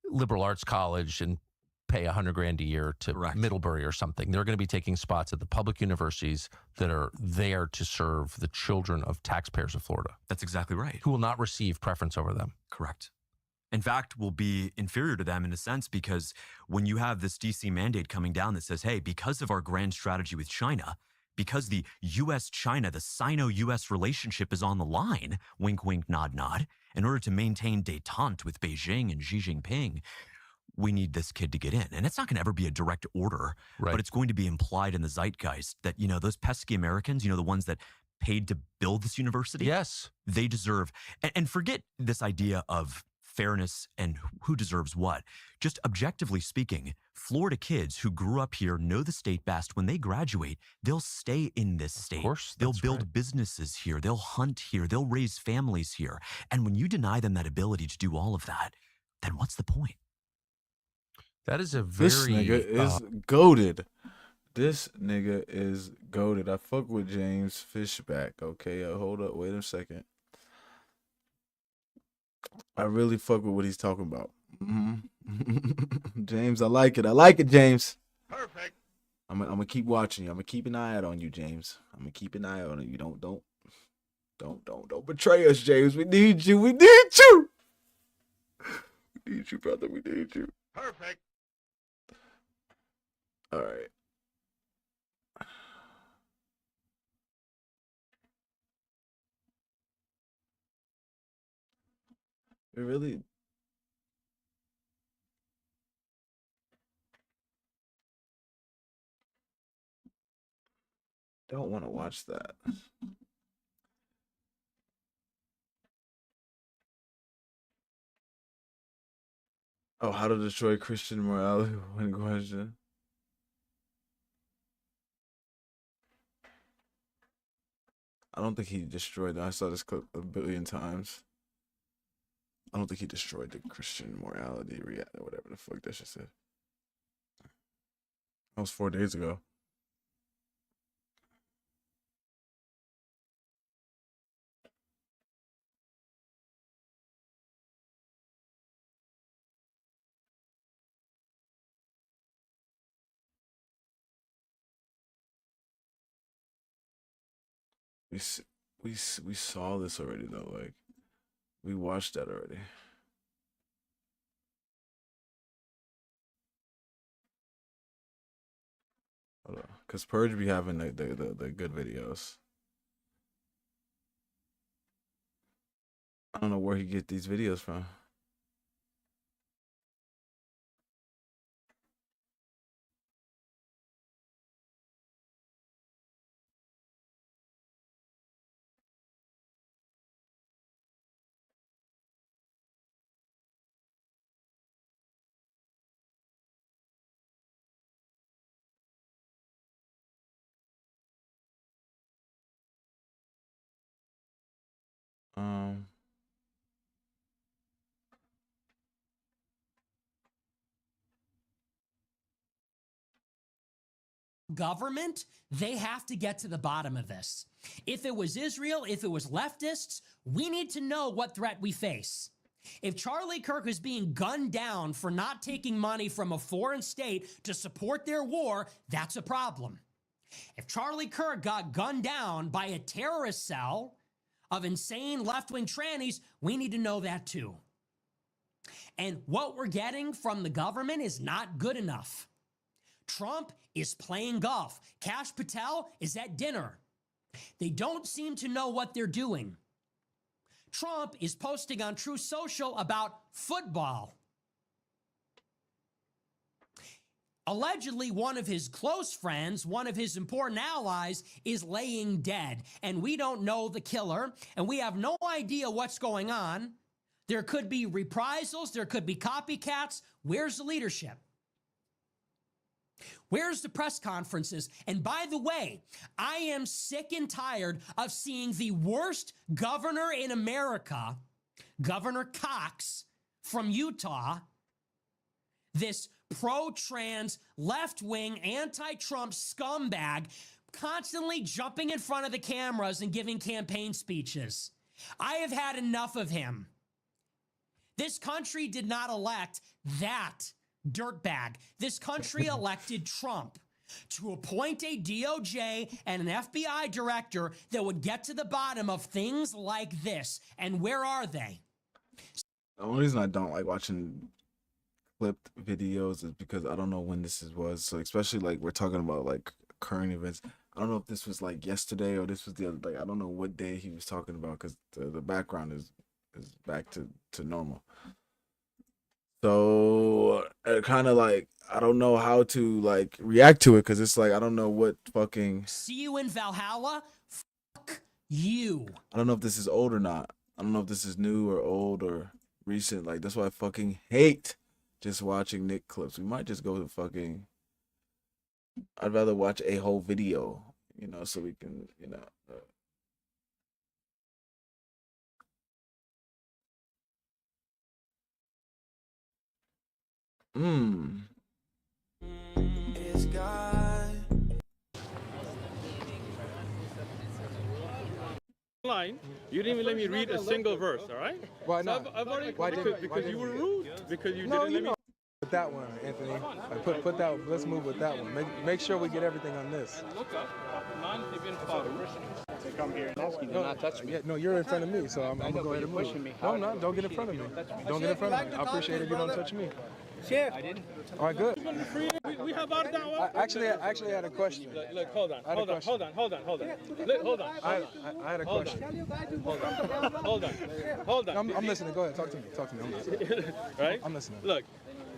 liberal arts college and pay $100,000 a year to Middlebury or something. They're going to be taking spots at the public universities that are there to serve the children of taxpayers of Florida. That's exactly right. Who will not receive preference over them. Correct. In fact, will be inferior to them in a sense, because when you have this DC mandate coming down that says, hey, because of our grand strategy with China, because the U.S.-China, the Sino-U.S. relationship is on the line, wink, wink, nod, nod, in order to maintain détente with Beijing and Xi Jinping, we need this kid to get in. And it's not going to ever be a direct order, but it's going to be implied in the zeitgeist that, you know, those pesky Americans, you know, the ones that paid to build this university. Yes. They deserve, and forget this idea of fairness and who deserves what. Just objectively speaking, Florida kids who grew up here know the state best. When they graduate, they'll stay in this state. Of course, they'll build businesses here. They'll hunt here. They'll raise families here. And when you deny them that ability to do all of that, then what's the point? That is a very... This nigga is goated. This nigga is goated. I fuck with James Fishback. Okay, hold up. Wait a second. I really fuck with what he's talking about. James, I like it. I like it, James. Perfect. I'm gonna keep watching you. I'm gonna keep an eye out on you, James. I'm gonna keep an eye on you. Don't betray us, James. We need you. We need you. We need you, brother. We need you. Perfect. All right. We really don't want to watch that. Oh, how to destroy Christian morality? One question. I don't think he destroyed it. I saw this clip a billion times. I don't think he destroyed the Christian morality or whatever the fuck that shit said. That was 4 days ago. We saw this already though. Like we watched that already. Hold on, cause Purge be having the good videos. I don't know where he get these videos from. Um, Government, they have to get to the bottom of this. If it was Israel, if it was leftists, we need to know what threat we face. If Charlie Kirk is being gunned down for not taking money from a foreign state to support their war, that's a problem. If Charlie Kirk got gunned down by a terrorist cell of insane left-wing trannies, we need to know that too. And what we're getting from the government is not good enough. Trump is playing golf. Kash Patel is at dinner. They don't seem to know what they're doing. Trump is posting on Truth Social about football. Allegedly, one of his close friends, one of his important allies, is laying dead. And we don't know the killer, and we have no idea what's going on. There could be reprisals. There could be copycats. Where's the leadership? Where's the press conferences? And by the way, I am sick and tired of seeing the worst governor in America, Governor Cox from Utah, this pro-trans, left-wing, anti-Trump scumbag, constantly jumping in front of the cameras and giving campaign speeches. I have had enough of him. This country did not elect that dirtbag. This country elected Trump to appoint a DOJ and an FBI director that would get to the bottom of things like this. And where are they? The only reason I don't like watching clipped videos is because I don't know when this was. So especially like we're talking about like current events. I don't know if this was like yesterday or this was the other day. I don't know what day he was talking about because the background is back to normal. So kind of like I don't know how to like react to it because it's like I don't know what fucking. See you in Valhalla. Fuck you. I don't know if this is old or not. I don't know if this is new or old or recent. Like that's why I fucking hate just watching Nick clips. We might just go to fucking. I'd rather watch a whole video, you know, so we can, you know. It's God. Line, you didn't even let me read a single verse, all right? Why not? So I've already, Why because you were rude. Because you no, didn't you let know. me. With that one, Anthony. Like put that. Let's move with that one. Make sure we get everything on this. Look up. Man, they've been followed. They come here and ask you to not touch me. Yeah, no, you're in front of me, so I'm gonna go ahead and move. No, I'm not. Don't get in front of me. Don't get in front of me. I appreciate it. You don't touch me. Chef, I didn't. All right, good. We have our da'wah. Actually, I had a question. Look, hold on. Look, hold on. I had a question. Hold on. I'm listening. Go ahead. Talk to me. I'm listening. Right? I'm listening. Look,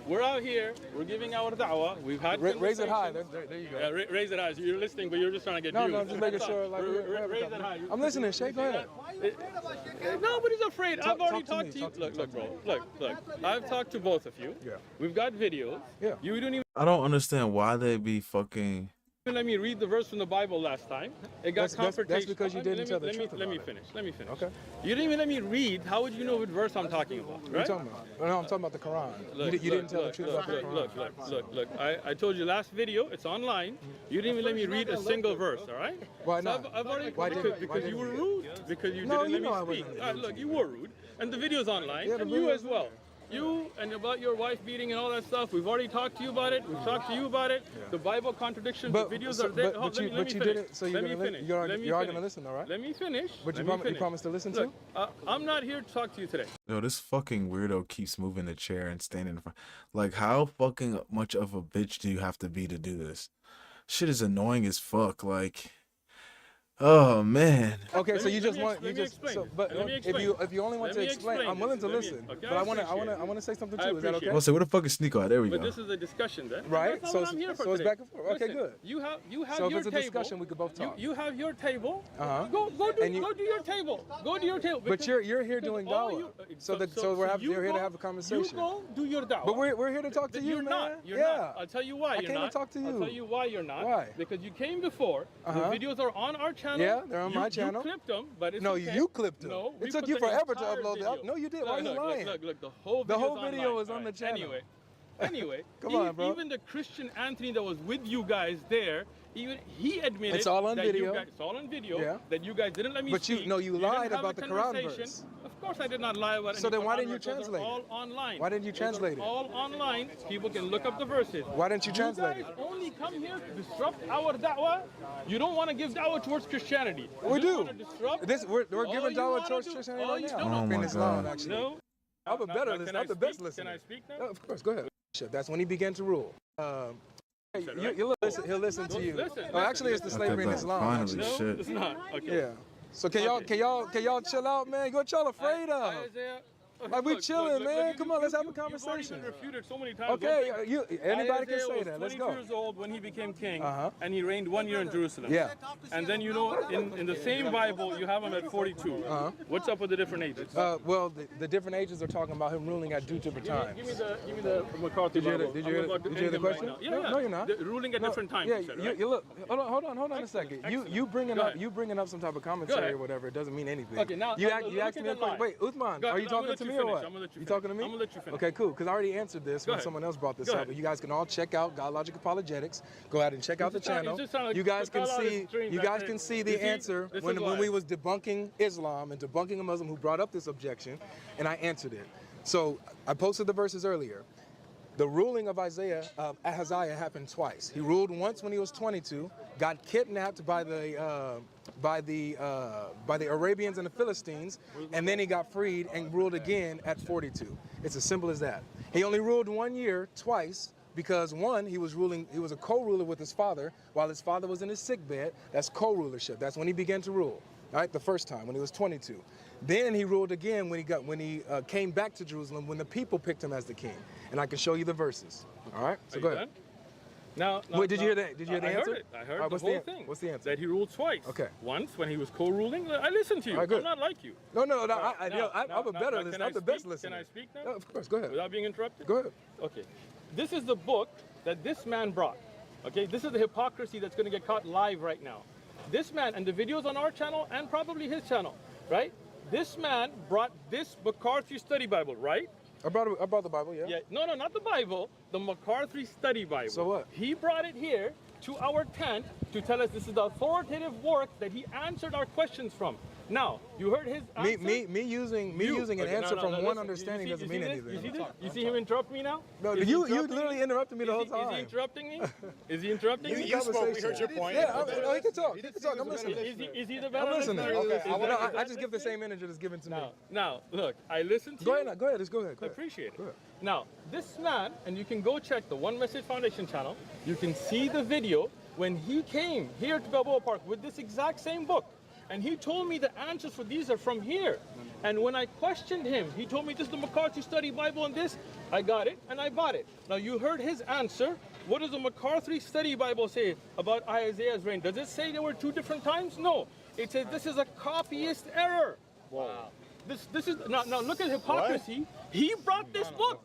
we're out here. We're giving our da'wah. We've had Raise it high. There you go. Yeah, raise it high. So you're listening, but you're just trying to get views. No, I'm just making sure. Like, raise it high. I'm listening. Shake. Go ahead. Nobody's afraid. I've already talked to you. Look, bro. Look. I've talked to both of you. Yeah. We've got videos. Yeah. You don't even I don't understand why they be fucking. let me read the verse from the Bible last time. It got confrontation. That's because you didn't tell the truth Let me about finish. Let me finish. Okay. You didn't even let me read. How would you know what verse I'm talking about? What are Right? you talking about? No, I'm talking about the Quran. You didn't tell the truth about the Quran. Look. I told you last video. It's online. You didn't even let me read a single verse. All right? Why not? I've already, Why didn't because you were rude. Because you No, didn't you let know me I speak. wasn't All right, look, you were rude, and the video's online, Yeah, the and you video's as well. You and about your wife beating and all that stuff. We've already talked to you about it. We've talked to you about it. The Bible contradictions. The videos are there. But you Let me did it, so you're Let me gonna finish. you're Let me going finish. to listen, all right? Let me finish. But Let you me finish. promise to listen Look, to? I'm not here to talk to you today. Yo, this fucking weirdo keeps moving the chair and standing in front. Like, how fucking much of a bitch do you have to be to do this? Shit is annoying as fuck. Like, oh man. Okay, so you just let want me explain. but Let me if explain. you only want Let to me explain, explain I'm willing to this. listen. Okay, But I want appreciate to say something I too. Is that appreciate okay? Well, say, where the fuck is Sneako at? There we But go. this is a discussion then. Right, That's so not what I'm here for it's today. back and forth. Okay, Listen, good. You have So if your it's a table. discussion, we could both talk. You have your table. Uh-huh. Go And do your table. Go to your table. But you're here doing all dawah. you- So you you're here to go- have a conversation. You go do your dawah. But we're here to talk to you, You're man. not. You're yeah. not. I'll tell you why I you're came not. to talk to you. I'll tell you why you're not. Why? Because you came before. Uh-huh. The videos are on our channel. Yeah, they're on my channel. You clipped them, but it's No, okay. you clipped them. No, we It took put you the forever to entire upload video. that. No, you did. Why are you lying? Look, the whole The whole video's video online. is on the Alright, channel. Anyway, Come on, bro. Even the Christian Anthony that was with you guys there, even he admitted It's all on that video. You guys, it's all on video. Yeah. That you guys didn't let me But speak. you didn't lied have about a the Quran conversation. verse. Of course, I did not lie about. So any then why Quran didn't you verse. Those are translate it? all online. Why didn't you Those are translate it? All online. People can look up the verses. Why didn't you translate You guys it? only come here to disrupt our da'wah. You don't want to give da'wah towards Christianity. We You do. wanna disrupt. We're All giving you dawah wanna towards do- Christianity all right you- now. no, no, Oh my Islam, God. actually. No. I'm a better listener. I'm the best Can listener. I speak now? Yeah, of course, go ahead. That's when he began to rule. He'll listen to you. Listen, Oh, actually, it's the slavery in that Islam. finally actually. No, shit. it's not. Okay. Yeah. So can y'all chill out, man? What y'all afraid of? Isaiah, Like, we chilling, man. you- Come on, let's have a You've already conversation. been refuted so many times. Okay, anybody can Isaiah say was that. Let's 22 go. years old when he became king, Uh-huh. and he reigned 1 year in Jerusalem. Yeah. And then in the same Bible, you have him at 42. Uh-huh. What's up with the different ages? Well, the different ages are talking about him ruling at two different times. Give me the McCarthy Did you hear Bible. the I'm about to did you hear end the him right question? now. Yeah, No, yeah. no, you're not. Ruling at No, different times. Yeah, you said, you, right? you look. Hold on a second. You bringing Go up ahead. you bringing up some type of Go commentary ahead. or whatever. It doesn't mean anything. Okay, now, you now, asked look me at a the question. lie. Wait, Uthman, Go are ahead, you I'm gonna talking let to you me or finish. what? I'm gonna let you You finish. talking to me? I'm gonna let you finish. Okay, cool. Because I already answered this Go when ahead. someone else brought this Go up. ahead. But you guys can all check out God Logic Apologetics. Go ahead and check out the just sound- channel. it just sound like You guys the can call out is see. extreme You back guys there. can see You the see, answer this when is we why. was debunking Islam and debunking a Muslim who brought up this objection, and I answered it. So I posted the verses earlier. The ruling of Ahaziah happened twice. He ruled once when he was 22, got kidnapped by the Arabians and the Philistines, and then he got freed and ruled again at 42. It's as simple as that. He only ruled 1 year twice because one, he was a co-ruler with his father while his father was in his sick bed. That's co-rulership. That's when he began to rule. All right, the first time when he was 22. Then he ruled again when he came back to Jerusalem when the people picked him as the king. And I can show you the verses. All right, so Are go you ahead. done? Now, Wait, did you hear that? Did you hear the I answer? heard it. I heard All right, the what's whole the thing. What's the answer? That he ruled twice. Okay. Once when he was co-ruling. I listened to you. All right, good. I'm not like you. No, All right, I'm now, a better now, listener. I'm the best listener. Can I speak now? No, of course, go ahead. Without being interrupted? Go ahead. Okay. This is the book that this man brought. Okay, this is the hypocrisy that's going to get caught live right now. This man, and the videos on our channel and probably his channel, right? This man brought this McCarthy Study Bible, right? I brought the Bible, yeah. Yeah. No, not the Bible, the McCarthy Study Bible. So what? He brought it here to our tent to tell us this is the authoritative work that he answered our questions from. Now, you heard his answer? Me using an answer from one understanding doesn't mean anything. You see this? You see him interrupt me now? No, Is he you interrupting literally me? interrupted me the whole Is he time. interrupting me? Is he interrupting me? You spoke. We heard your point. Yeah, he can talk. He can talk. I'm listening. Is he the better I'm listening. listener? Okay, Is that I just give the same energy that's given to me. Now, look, I listened to Go you. ahead, go ahead. Just go ahead. I appreciate it. Now, this man, and you can go check the One Message Foundation channel, you can see the video when he came here to Balboa Park with this exact same book. And he told me the answers for these are from here. And when I questioned him, he told me this is the McCarthy Study Bible and this. I got it and I bought it. Now you heard his answer. What does the McCarthy Study Bible say about Isaiah's reign? Does it say there were 2 different times? No. It says this is a copyist error. Wow. This is now look at hypocrisy. What? He brought this book.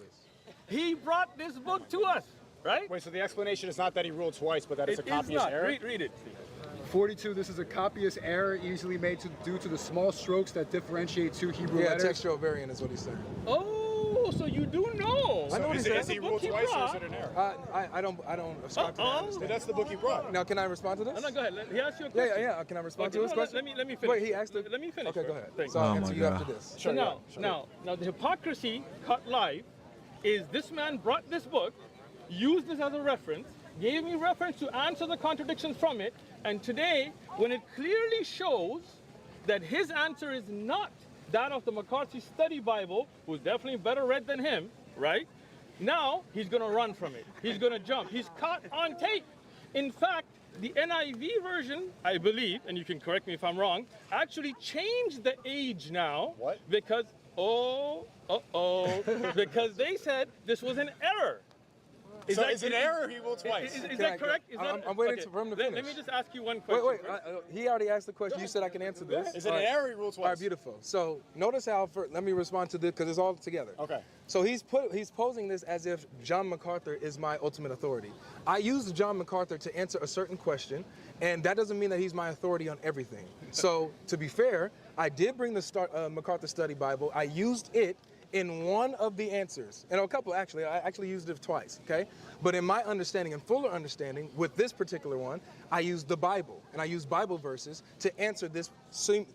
He brought this book to us, right? Wait, so the explanation is not that he ruled twice, but that it's a copyist not. error? Read it. 42, this is a copyist error easily made due to the small strokes that differentiate 2 Hebrew letters. Textual variant is what he's saying. Oh, so you do know. I know what he said. Is he ruled twice or is it an error? I don't ascribe to that. That's the book he brought. Now, can I respond to this? No, go ahead. He asked you a question. Yeah. Can I respond to his question? Let me finish. Wait, he asked Let me finish. Okay, go ahead. Thanks. So I'll answer you after this. So now, the hypocrisy cut live is this man brought this book, used this as a reference, gave me reference to answer the contradictions from it, and today, when it clearly shows that his answer is not that of the McCarthy Study Bible, who's definitely better read than him, right? Now, he's going to run from it. He's going to jump. He's caught on tape. In fact, the NIV version, I believe, and you can correct me if I'm wrong, actually changed the age now. What? Because, because they said this was an error. Is it an error he ruled twice? Is that correct? I'm waiting for him to finish. Let me just ask you one question. Wait. He already asked the question. You said I can answer this. Is it an error he ruled twice? All right, beautiful. So notice how, let me respond to this because it's all together. Okay. So he's posing this as if John MacArthur is my ultimate authority. I used John MacArthur to answer a certain question, and that doesn't mean that he's my authority on everything. So to be fair, I did bring the MacArthur Study Bible. I used it in one of the answers, and a couple actually. I actually used it twice, okay? But in my understanding and fuller understanding, with this particular one, I used the Bible, and I used Bible verses to answer this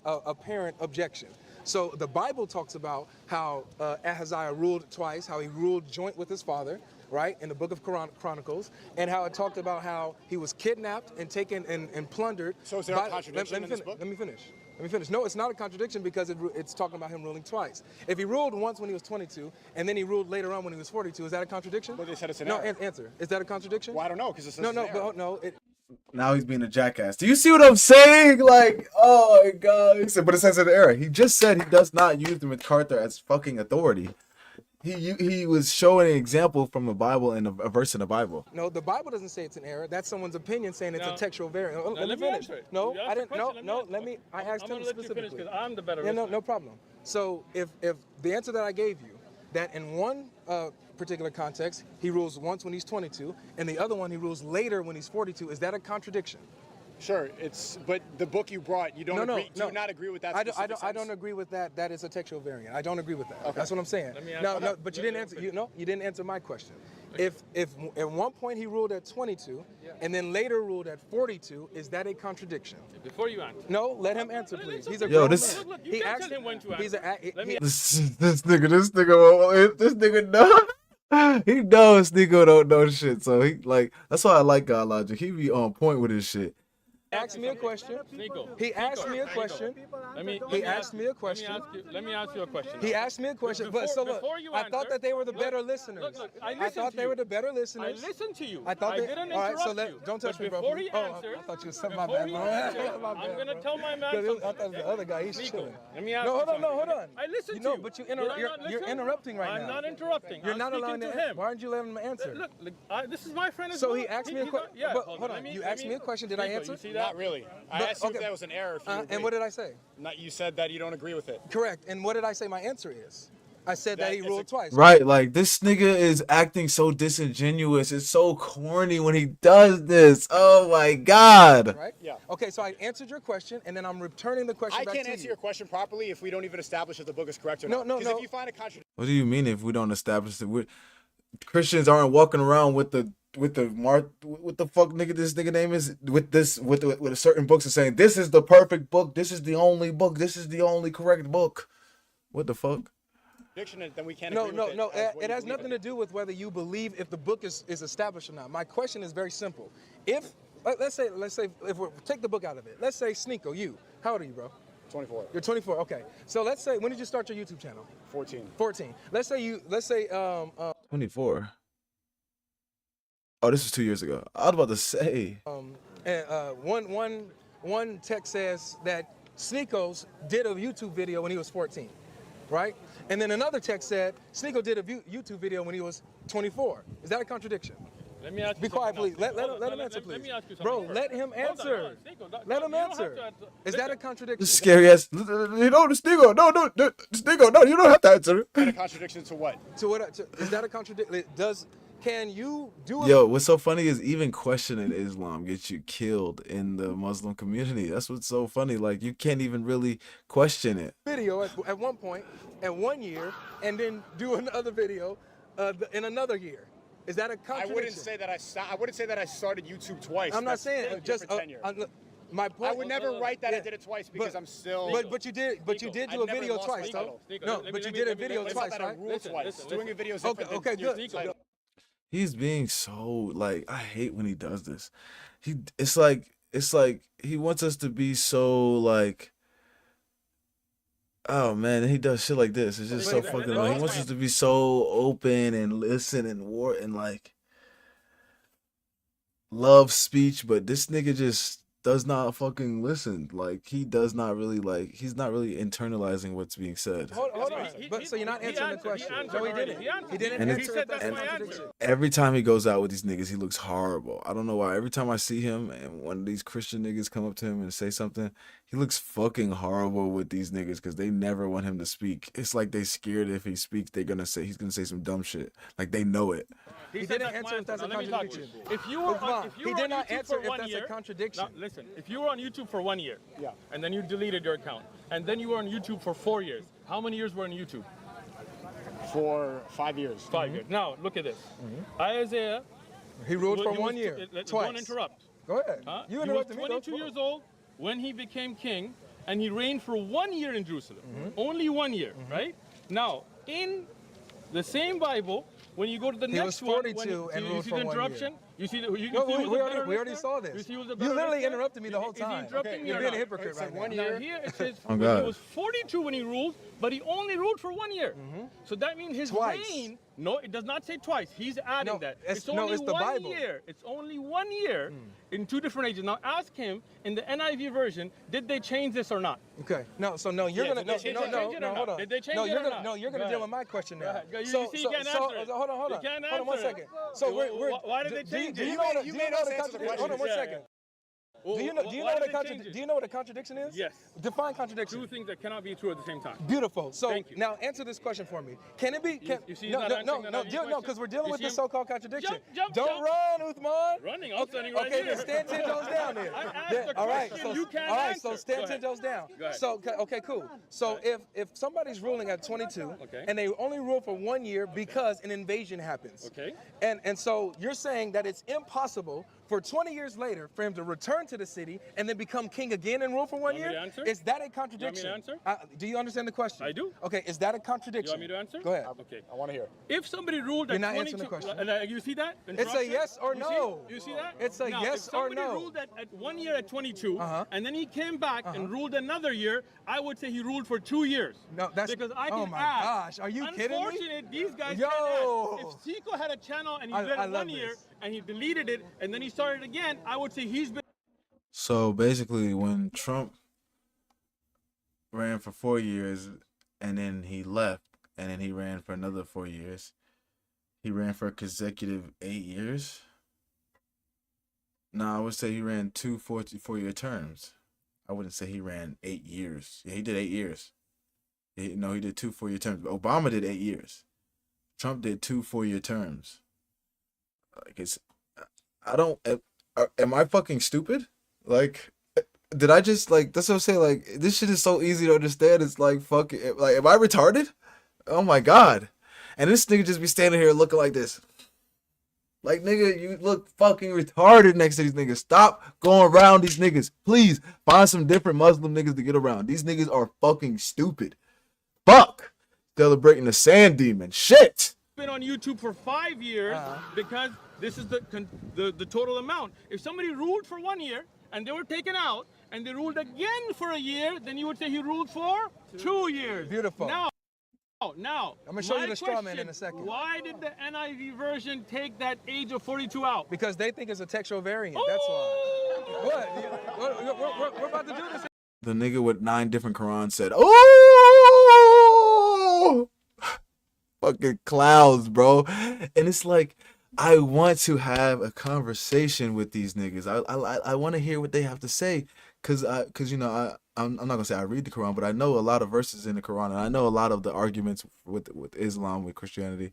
apparent objection. So the Bible talks about how Ahaziah ruled twice, how he ruled joint with his father, right, in the book of Chronicles, and how it talked about how he was kidnapped and taken and plundered. So is there a contradiction in this book? Let me finish. No, it's not a contradiction because it's talking about him ruling twice. If he ruled once when he was 22, and then he ruled later on when he was 42, is that a contradiction? But they said it's an error. No, answer. Is that a contradiction? Well, I don't know, because it says No. Now he's being a jackass. Do you see what I'm saying? Like, oh my god. He said, but it says an error. He just said he does not use the MacArthur as fucking authority. He was showing an example from the Bible and a verse in the Bible. No, the Bible doesn't say it's an error. That's someone's opinion saying it's a textual variant. Let me finish. No, I didn't. No. I asked him specifically. Because I'm the better. Yeah, no problem. So if the answer that I gave you, that in one particular context he rules once when he's 22, and the other one he rules later when he's 42, is that a contradiction? Sure, but the book you brought, you don't agree. Do you not agree with that? I don't agree with that. That is a textual variant. I don't agree with that. Okay. That's what I'm saying. No, but you didn't answer. You didn't answer my question. If at one point he ruled at 22, and then later ruled at 42, is that a contradiction? Before you answer. No, let him answer, please. He's a Yo, grown this. man. Look, you can't tell him when to answer. This nigga knows. He knows Sneako don't know shit, so that's why I like God Logic. He be on point with his shit. Asked me a question. He asked me a question. He asked me a question. Let me ask you a question. He asked me a question. But so look, I thought that they were the better listeners. I thought they were the better listeners. I listened to you. I thought they. didn't All right, so interrupt you. don't touch me, bro. Before he answered, I thought you was something about that, bro. I'm gonna tell my man. I thought it was the other guy. He's chilling. Let me ask No, you hold on. I listened to you. But you're interrupting right now. I'm not interrupting. You're not allowing to him. Why aren't you letting him answer? Look, this is my friend as so well. he asked me a question. Hold on. You asked me a question. Did I answer? Not really. I asked you if that was an error. And what did I say? You said that you don't agree with it. Correct. And what did I say my answer is? I said that he ruled twice. Right, like this nigga is acting so disingenuous. It's so corny when he does this. Oh my god. Right? Yeah. Okay, so I answered your question, and then I'm returning the question back to you. I can't answer your question properly if we don't even establish if the book is correct or not. No. Because if you find a contradiction. What do you mean if we don't establish it? Christians aren't walking around with the what the fuck nigga this nigga name is with a certain books and saying this is the perfect book, this is the only book, this is the only correct book. What the fuck? Then we can't No. It has nothing to do with whether you believe if the book is established or not. My question is very simple. Let's say if we take the book out of it. Let's say Sneako, how old are you, bro? 24. You're 24. Okay. So let's say when did you start your YouTube channel? 14. 14. Let's say 24. Oh, this was 2 years ago. I was about to say. One text says that Sneako's did a YouTube video when he was 14, right? And then another text said Sneako did a YouTube video when he was 24. Is that a contradiction? Let me ask you Be quiet, something please. else. Let him answer, please. Let me ask you something. Bro, first. let him Hold answer. on. Sneako, Let him you don't have answer. to answer. Is that a contradiction? This scary ass. You know, the Sneako. No, Sneako. No, you don't have to answer. Is that a contradiction to what? To what? Is that a contradiction? Can you do it? Yo, what's so funny is even questioning Islam gets you killed in the Muslim community. That's what's so funny. Like, you can't even really question it. Video at one point, at 1 year, and then do another video in another year. Is that a contradiction? I wouldn't say that I started YouTube twice. I'm not saying just tenure. My point. I would never write that I did it twice because I'm still. But you did do a video twice, though. No, but you did a video twice, right? Doing a video is different than okay, your good. title. He's being so, like, I hate when he does this. It's like he wants us to be so, like, oh man, he does shit like this. It's just so fucking annoying. He wants us to be so open and listen and like love speech, but this nigga just does not fucking listen. Like, he does not really, like, he's not really internalizing what's being said. Hold on. But so you're not answering the question. No, he didn't. He didn't And answer if that's a contradiction. Every time he goes out with these niggas, he looks horrible. I don't know why. Every time I see him and one of these Christian niggas come up to him and say something, he looks fucking horrible with these niggas because they never want him to speak. It's like they scared if he speaks, he's gonna say some dumb shit. Like, they know it. He didn't answer if that's a contradiction. If you were on He did not YouTube answer for if 1 that's year, a contradiction. Now, listen, if you were on YouTube for 1 year, Yeah. and then you deleted your account, and then you were on YouTube for 4 years, how many years were on YouTube? For 5 years. 5 years. Now, look at this. Isaiah. He ruled for was 1 year, Don't twice. interrupt. Go ahead. You interrupted me. He was 22 years old when he became king, and he reigned for 1 year in Jerusalem. Only 1 year, right? Now, in the same Bible, when you go to the He next was 42 one, and you ruled see for the 1 year. interruption? You see the No, we already saw this. You see who's the You better literally listener? interrupted me the whole Is he time. interrupting me You're or being a not? hypocrite right now. 1 Now year. here it says Oh, he God. was 42 when he ruled, but he only ruled for 1 year. So that means his Twice. reign. No, it does not say twice. He's adding No, that. it's only the 1 Bible. year. It's only 1 year in 2 different ages. Now ask him in the NIV version, did they change this or not? Okay. No, so no, you're Yeah, gonna did they change it or hold not? on. Did they change no, it you're or gonna not? no, you're Go gonna deal ahead. with my question Go now. ahead. You see, you can't answer it. Hold on. You can't Hold on 1 answer it. second. So we're Why did they change it? You made us answer the Hold on 1 question. second. Well, Do you know why what did they change it? do you know what a contradiction is? Yes. Define contradiction. 2 things that cannot be true at the same time. Beautiful. So Thank you. now answer this question for me. Can it be? You see he's not answering the NIV question? because we're dealing You with see this him? so-called contradiction. Jump, Don't jump. run, Uthman. Running, I'm standing right Okay, here. then stand 10 toes down then. I asked Then- the all right, question, so you can't all right, so answer. stand Go 10 ahead. toes down. Go ahead. So okay, cool. So if somebody's ruling at 22 Okay. and they only rule for 1 year because an invasion happens. Okay. And so you're saying that it's impossible for 20 years later for him to return to the city and then become king again and rule for 1 You want me year? to answer? Is that a contradiction? You want me to answer? Do you understand the question? I do. Okay, is that a contradiction? You want me to answer? Go ahead. Okay. I want to hear. If somebody ruled You're at not 22, answering the question. you see that? It's a Interruption? yes or You no. See? You see that? It's a now, yes if or somebody no. ruled at 1 year at 22, Uh-huh. and then he came back and ruled another year, I would say he ruled for 2 years. No, that's because I can oh my ask. gosh, are you kidding me? Unfortunate, these guys Yo. can't ask. If Sneako had a channel and he did I it love 1 year this. and he deleted it and then he started again, I would say he's been. So basically, when Trump ran for 4 years and then he left and then he ran for another 4 years, he ran for a consecutive 8 years. No, I would say he ran 2 4-year terms. I wouldn't say he ran 8 years. Yeah, he did 8 years. He did 2 4-year terms. Obama did 8 years. Trump did 2 4-year terms. Like, am I fucking stupid? Like, did I just, like, that's what I'm saying, like, this shit is so easy to understand. It's like, fuck it. Like, am I retarded? Oh my God. And this nigga just be standing here looking like this. Like, nigga, you look fucking retarded next to these niggas. Stop going around these niggas. Please find some different Muslim niggas to get around. These niggas are fucking stupid. Fuck. Celebrating the sand demon. Shit. Been on YouTube for 5 years because this is the total amount. If somebody ruled for 1 year and they were taken out and they ruled again for a year, then you would say he ruled for 2 years. Beautiful. Now, I'm gonna show you my the straw man question, in a second. Why did the NIV version take that age of 42 out? Because they think it's a textual variant. That's why. What? We're about to do this. the nigga with 9 different Qurans said, "Oh, fucking clouds, bro." And it's like, I want to have a conversation with these niggas. I want to hear what they have to say, cause you know, I'm not gonna say I read the Quran, but I know a lot of verses in the Quran, and I know a lot of the arguments with Islam, with Christianity.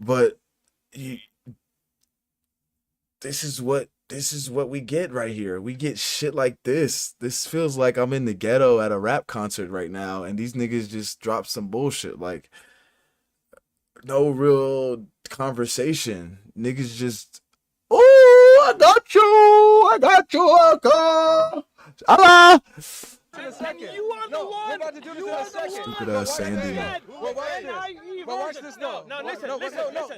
But this is what we get right here. We get shit like this. This feels like I'm in the ghetto at a rap concert right now, and these niggas just drop some bullshit, like no real conversation. Niggas just, "Oh, I got you, uncle. Allah." In a second. You are the one. We're about to do this in a second. Stupid ass Sandy. Well, watch this though. No, listen.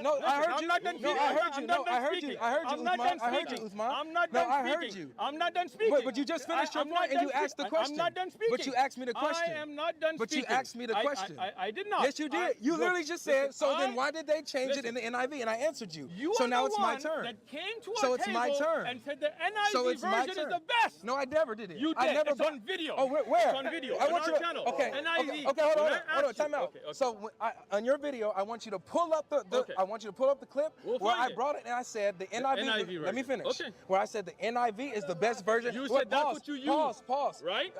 No, I heard you. No, I heard you. No, I heard you. I heard you, Uthman. I heard you, Uthman. I'm not No, done I heard speaking. you. I'm not done speaking. But you just finished your I'm not point and done you asked the speaking. question. I'm not done speaking. But you asked me the question. I am not done But you speaking. asked me the question. I did not. Yes, you did. You literally just said, so then why did they change it in the listen. NIV? And I answered you. You So are now the it's my one turn. that came to So our it's my table turn. and said the NIV So it's my version is turn. the best. No, I never did it. You did. I never It's on video. Oh, where? It's on video. I on want our you to, channel. Okay. NIV. Okay. Hold When on. I Hold on. asked you- Time out. okay. So on your video, I want you to pull up the I want you to pull up the clip We'll where find I it. brought it and I said the NIV. NIV Let me version. finish. Okay. Where I said the NIV is the best version. You Wait, said that's pause, what you used. Pause. Right?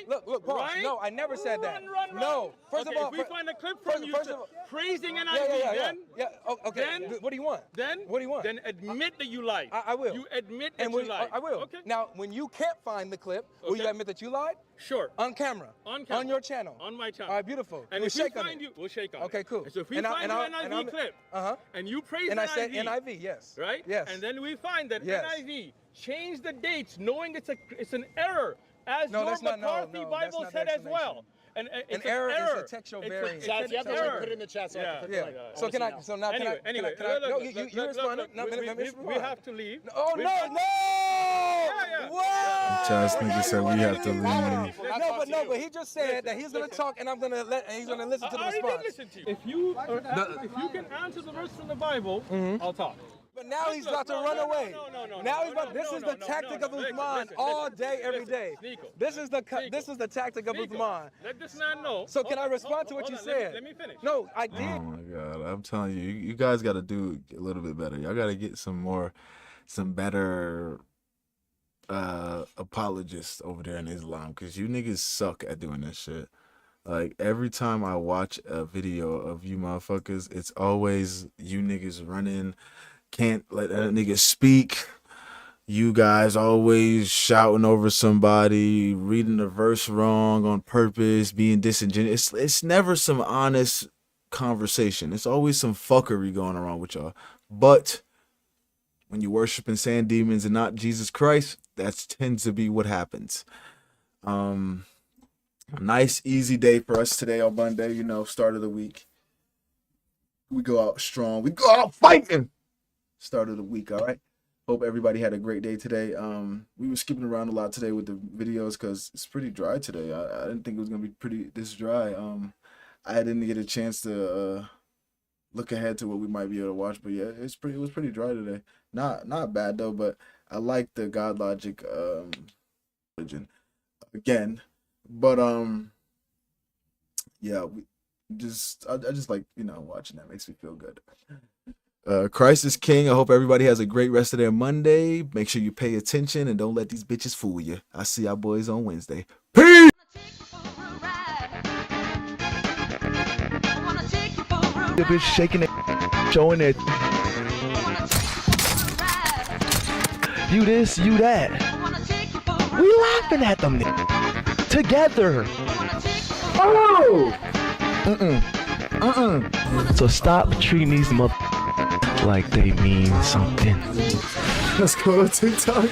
Look, look, pause. Right? No, I never said that. Run. No. First okay, of all, if we find a clip from you first of all- praising NIV, Yeah. Oh, okay. then What do you want? Then What do you want? Then admit that you lied. I will. You admit that And you lied. I will. Okay. Now, when you can't find the clip, will you Okay. admit that you lied? Sure. On camera. On camera. On your channel. On my channel. All right, beautiful. And we'll if we shake on find it. you, we'll shake on it. Okay, cool. And so if we And find I'll- an and NIV clip, and you praise And I NIV, said NIV, yes. right? Yes. And then we find that Yes. NIV changed the dates, knowing it's an error, as No, your that's not- no, McCarthy no, that's Bible not the said as explanation. well. And it's An error is a textual It's variant. Chats, you have to error. put it in the chat so I can click Yeah. the link. So can I? So now can I? Anyway, can I? No, you responded. No, let me we respond. have to leave. Oh no! Yeah. Whoa! Chaz nigga said we have to leave. No, but he just said that he's gonna talk and he's gonna listen to the I already response. did listen to you. If you can answer the verse from the Bible, I'll talk. But now he's about to run away. No. Now he's about. This is the tactic of Uthman all day, every day. This is the tactic of Uthman. Let this man know. So can I respond to what you said? Let me finish. No, I did. Oh my god, I'm telling you, you guys got to do a little bit better. Y'all got to get some better apologists over there in Islam, because you niggas suck at doing this shit. Like, every time I watch a video of you motherfuckers, it's always you niggas running, can't let that nigga speak. You guys always shouting over somebody, reading the verse wrong on purpose, being disingenuous. It's never some honest conversation. It's always some fuckery going around with y'all. But when you're worshiping sand demons and not Jesus Christ, that tends to be what happens. Nice, easy day for us today on Monday, you know, start of the week. We go out strong. We go out fighting. Start of the week, all right? Hope everybody had a great day today. We were skipping around a lot today with the videos because it's pretty dry today. I didn't think it was going to be this dry. I didn't get a chance to look ahead to what we might be able to watch, but yeah, it was pretty dry today. Not bad though, but I like the God Logic religion again. But yeah, I just like, you know, watching that makes me feel good. Christ is King. I hope everybody has a great rest of their Monday. Make sure you pay attention and don't let these bitches fool you. I'll see y'all boys on Wednesday. Peace! The bitch shaking it, showing it. You this, you that. We laughing at them together. Oh! So stop treating these mother like they mean something. Let's go to TikTok.